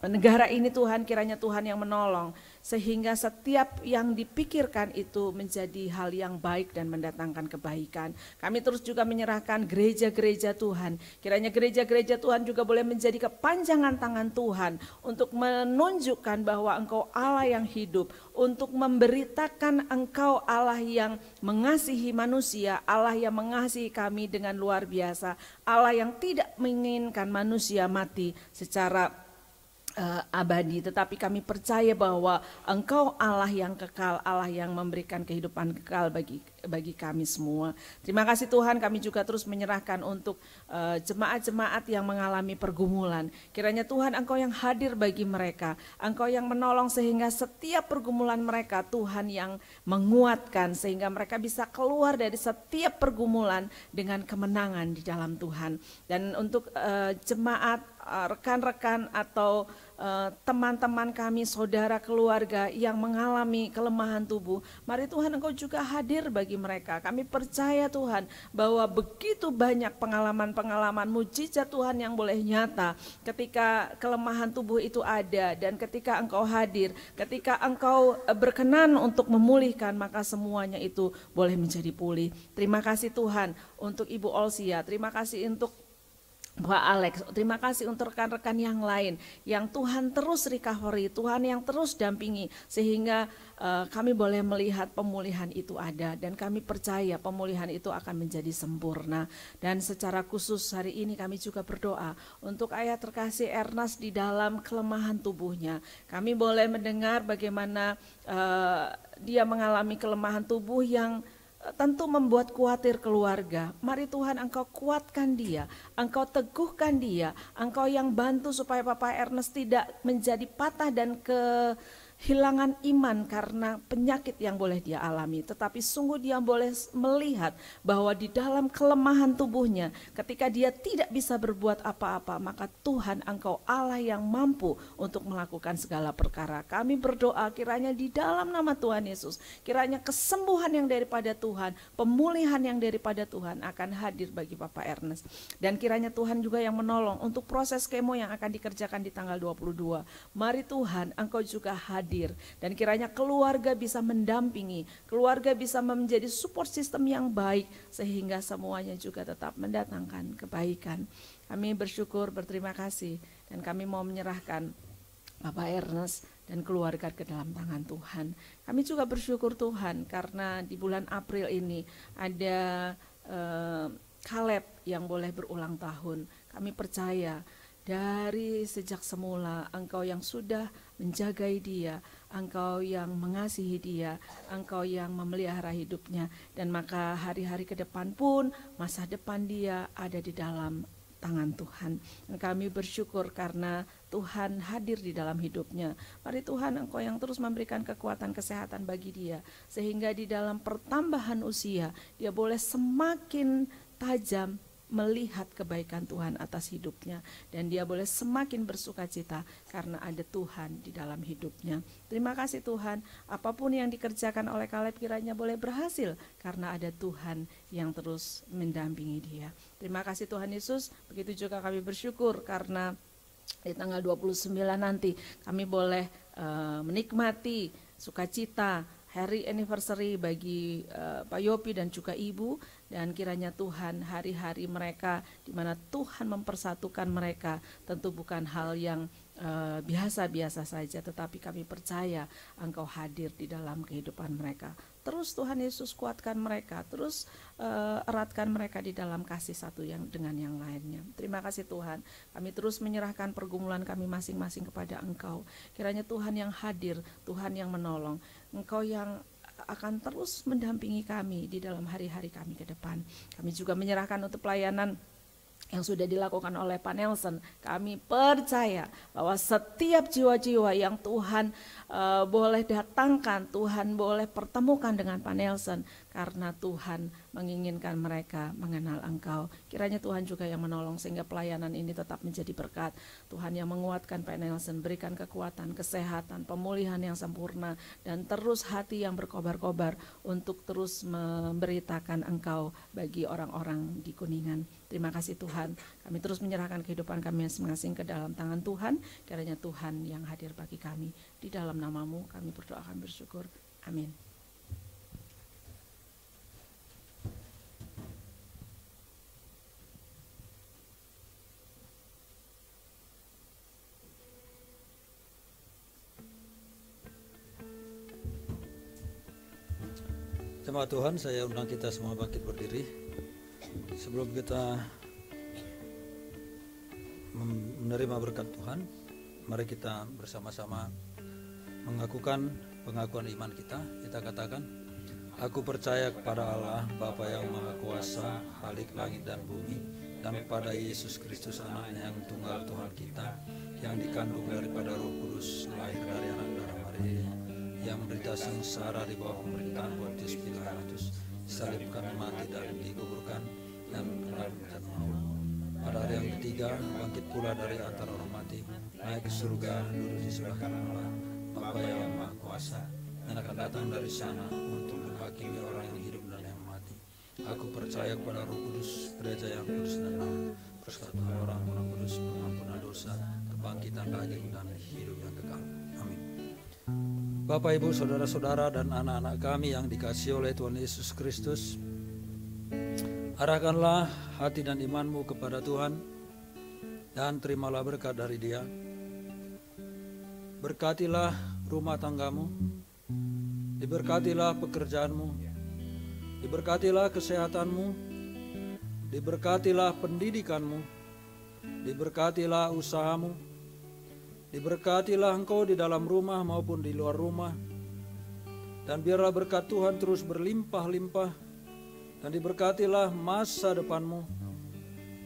negara ini Tuhan, kiranya Tuhan yang menolong sehingga setiap yang dipikirkan itu menjadi hal yang baik dan mendatangkan kebaikan. Kami terus juga menyerahkan gereja-gereja Tuhan, kiranya gereja-gereja Tuhan juga boleh menjadi kepanjangan tangan Tuhan untuk menunjukkan bahwa Engkau Allah yang hidup, untuk memberitakan Engkau Allah yang mengasihi manusia, Allah yang mengasihi kami dengan luar biasa, Allah yang tidak menginginkan manusia mati secara abadi, tetapi kami percaya bahwa Engkau Allah yang kekal, Allah yang memberikan kehidupan kekal bagi kami semua. Terima kasih Tuhan, kami juga terus menyerahkan untuk jemaat-jemaat yang mengalami pergumulan. Kiranya Tuhan Engkau yang hadir bagi mereka, Engkau yang menolong sehingga setiap pergumulan mereka Tuhan yang menguatkan sehingga mereka bisa keluar dari setiap pergumulan dengan kemenangan di dalam Tuhan. Dan untuk jemaat, rekan-rekan atau teman-teman kami, saudara, keluarga yang mengalami kelemahan tubuh, mari Tuhan Engkau juga hadir bagi mereka. Kami percaya Tuhan bahwa begitu banyak pengalaman-pengalaman mujizat Tuhan yang boleh nyata ketika kelemahan tubuh itu ada, dan ketika Engkau hadir, ketika Engkau berkenan untuk memulihkan, maka semuanya itu boleh menjadi pulih. Terima kasih Tuhan untuk Ibu Olsia, terima kasih untuk Pak Alex, terima kasih untuk rekan-rekan yang lain yang Tuhan terus recovery, Tuhan yang terus dampingi sehingga kami boleh melihat pemulihan itu ada, dan kami percaya pemulihan itu akan menjadi sempurna. Dan secara khusus hari ini kami juga berdoa untuk ayah terkasih Ernest di dalam kelemahan tubuhnya. Kami boleh mendengar bagaimana dia mengalami kelemahan tubuh yang tentu membuat khawatir keluarga. Mari Tuhan Engkau kuatkan dia, Engkau teguhkan dia, Engkau yang bantu supaya Papa Ernest tidak menjadi patah dan kehilangan iman karena penyakit yang boleh dia alami. Tetapi sungguh dia boleh melihat bahwa di dalam kelemahan tubuhnya, ketika dia tidak bisa berbuat apa-apa, maka Tuhan Engkau Allah yang mampu untuk melakukan segala perkara. Kami berdoa kiranya di dalam nama Tuhan Yesus, kiranya kesembuhan yang daripada Tuhan, pemulihan yang daripada Tuhan akan hadir bagi Papa Ernest. Dan kiranya Tuhan juga yang menolong untuk proses kemo yang akan dikerjakan di tanggal 22. Mari Tuhan Engkau juga hadir, dan kiranya keluarga bisa mendampingi, keluarga bisa menjadi support system yang baik sehingga semuanya juga tetap mendatangkan kebaikan. Kami bersyukur, berterima kasih, dan kami mau menyerahkan Papa Ernest dan keluarga ke dalam tangan Tuhan. Kami juga bersyukur Tuhan karena di bulan April ini ada Caleb yang boleh berulang tahun. Kami percaya dari sejak semula Engkau yang sudah menjagai dia, Engkau yang mengasihi dia, Engkau yang memelihara hidupnya, dan maka hari-hari ke depan pun masa depan dia ada di dalam tangan Tuhan. Dan kami bersyukur karena Tuhan hadir di dalam hidupnya. Mari Tuhan Engkau yang terus memberikan kekuatan kesehatan bagi dia, sehingga di dalam pertambahan usia dia boleh semakin tajam melihat kebaikan Tuhan atas hidupnya, dan dia boleh semakin bersuka cita karena ada Tuhan di dalam hidupnya. Terima kasih Tuhan, apapun yang dikerjakan oleh Caleb kiranya boleh berhasil karena ada Tuhan yang terus mendampingi dia. Terima kasih Tuhan Yesus. Begitu juga kami bersyukur karena di tanggal 29 nanti kami boleh menikmati sukacita hari anniversary bagi Pak Yopi dan juga Ibu, dan kiranya Tuhan hari-hari mereka di mana Tuhan mempersatukan mereka tentu bukan hal yang biasa-biasa saja, tetapi kami percaya Engkau hadir di dalam kehidupan mereka. Terus Tuhan Yesus kuatkan mereka, terus eratkan mereka di dalam kasih satu yang dengan yang lainnya. Terima kasih Tuhan, kami terus menyerahkan pergumulan kami masing-masing kepada Engkau. Kiranya Tuhan yang hadir, Tuhan yang menolong, Engkau yang akan terus mendampingi kami di dalam hari-hari kami ke depan. Kami juga menyerahkan untuk pelayanan yang sudah dilakukan oleh Pak Nelson. Kami percaya bahwa setiap jiwa-jiwa yang Tuhan boleh datangkan, Tuhan boleh pertemukan dengan Pak Nelson, karena Tuhan menginginkan mereka mengenal Engkau. Kiranya Tuhan juga yang menolong sehingga pelayanan ini tetap menjadi berkat. Tuhan yang menguatkan Pak Nelson, berikan kekuatan, kesehatan, pemulihan yang sempurna, dan terus hati yang berkobar-kobar untuk terus memberitakan Engkau bagi orang-orang di Kuningan. Terima kasih Tuhan, kami terus menyerahkan kehidupan kami masing-masing ke dalam tangan Tuhan. Kiranya Tuhan yang hadir bagi kami. Di dalam nama-Mu kami berdoa, kami bersyukur. Amin. Jemaat Tuhan, saya undang kita semua bangkit berdiri. Sebelum kita menerima berkat Tuhan, mari kita bersama-sama mengakukan pengakuan iman kita. Kita katakan, aku percaya kepada Allah, Bapa yang Maha Kuasa, Khalik langit dan bumi, dan kepada Yesus Kristus anaknya yang tunggal Tuhan kita, yang dikandung daripada Roh Kudus, lahir dari anak darah Maria, yang menderita sengsara di bawah pemerintahan Pontius Pilatus, disalibkan, mati dan dikuburkan, dan kemudian maut. Pada hari yang ketiga bangkit pula dari antara orang mati, naik ke surga, duduk di sebelah kanan Allah Bapa yang Maha Kuasa, dan akan datang dari sana untuk menghakimi orang yang hidup dan yang mati. Aku percaya kepada Roh Kudus, gereja yang kudus dan damai, persekutuan orang-orang kudus, pengampunan dosa, kebangkitan daging dan hidup yang kekal. Amin. Bapak, Ibu, saudara-saudara, dan anak-anak kami yang dikasihi oleh Tuhan Yesus Kristus, arahkanlah hati dan imanmu kepada Tuhan dan terimalah berkat dari Dia. Berkatilah rumah tanggamu, diberkatilah pekerjaanmu, diberkatilah kesehatanmu, diberkatilah pendidikanmu, diberkatilah usahamu, diberkatilah engkau di dalam rumah maupun di luar rumah, dan biarlah berkat Tuhan terus berlimpah-limpah, dan diberkatilah masa depanmu,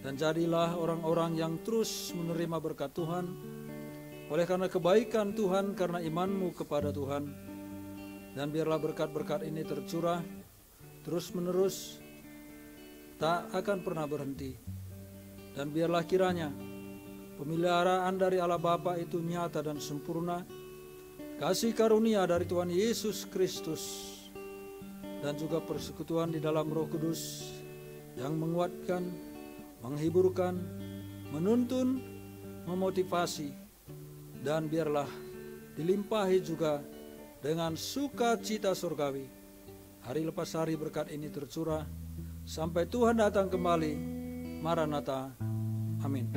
dan jadilah orang-orang yang terus menerima berkat Tuhan, oleh karena kebaikan Tuhan, karena imanmu kepada Tuhan. Dan biarlah berkat-berkat ini tercurah terus menerus, tak akan pernah berhenti. Dan biarlah kiranya pemeliharaan dari Allah Bapa itu nyata dan sempurna, kasih karunia dari Tuhan Yesus Kristus, dan juga persekutuan di dalam Roh Kudus yang menguatkan, menghiburkan, menuntun, memotivasi, dan biarlah dilimpahi juga dengan sukacita surgawi. Hari lepas hari berkat ini tercurah sampai Tuhan datang kembali. Maranatha. Amin.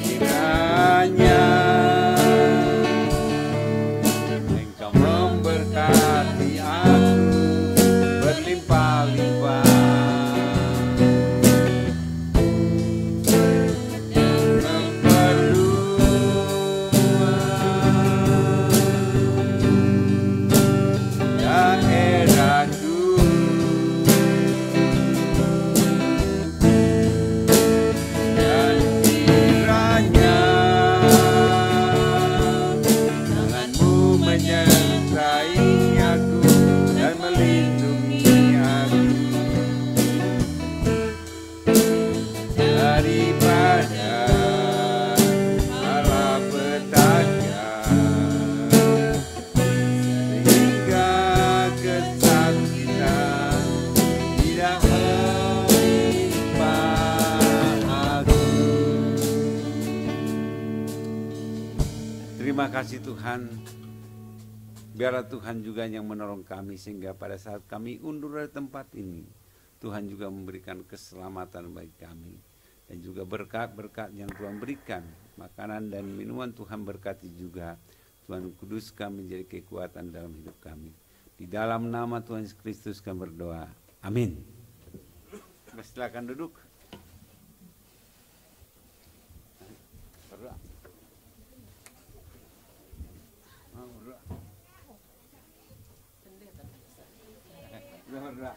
Kiranya Engkau memberkati aku berlimpah-limpah, Terima kasih Tuhan. Biarlah Tuhan juga yang menolong kami sehingga pada saat kami undur dari tempat ini, Tuhan juga memberikan keselamatan bagi kami. Dan juga berkat-berkat yang Tuhan berikan, makanan dan minuman Tuhan berkati juga. Tuhan kuduskan menjadi kekuatan dalam hidup kami. Di dalam nama Tuhan Yesus Kristus kami berdoa. Amin. Silakan duduk. Berdoa. Berdoa.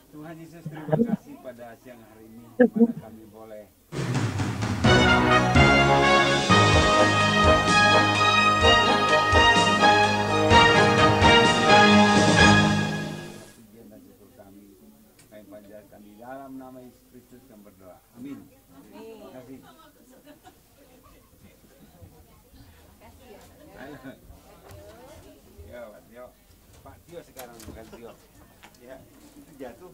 Tuhan Yesus, terima kasih pada siang hari ini pada kami boleh pujian dan syukur kami panjatkan di dalam nama Yesus Kristus kami berdoa. Amin. Terima kasih. Yo, Pak Tio sekarang bukan Tio. Ya, itu jatuh.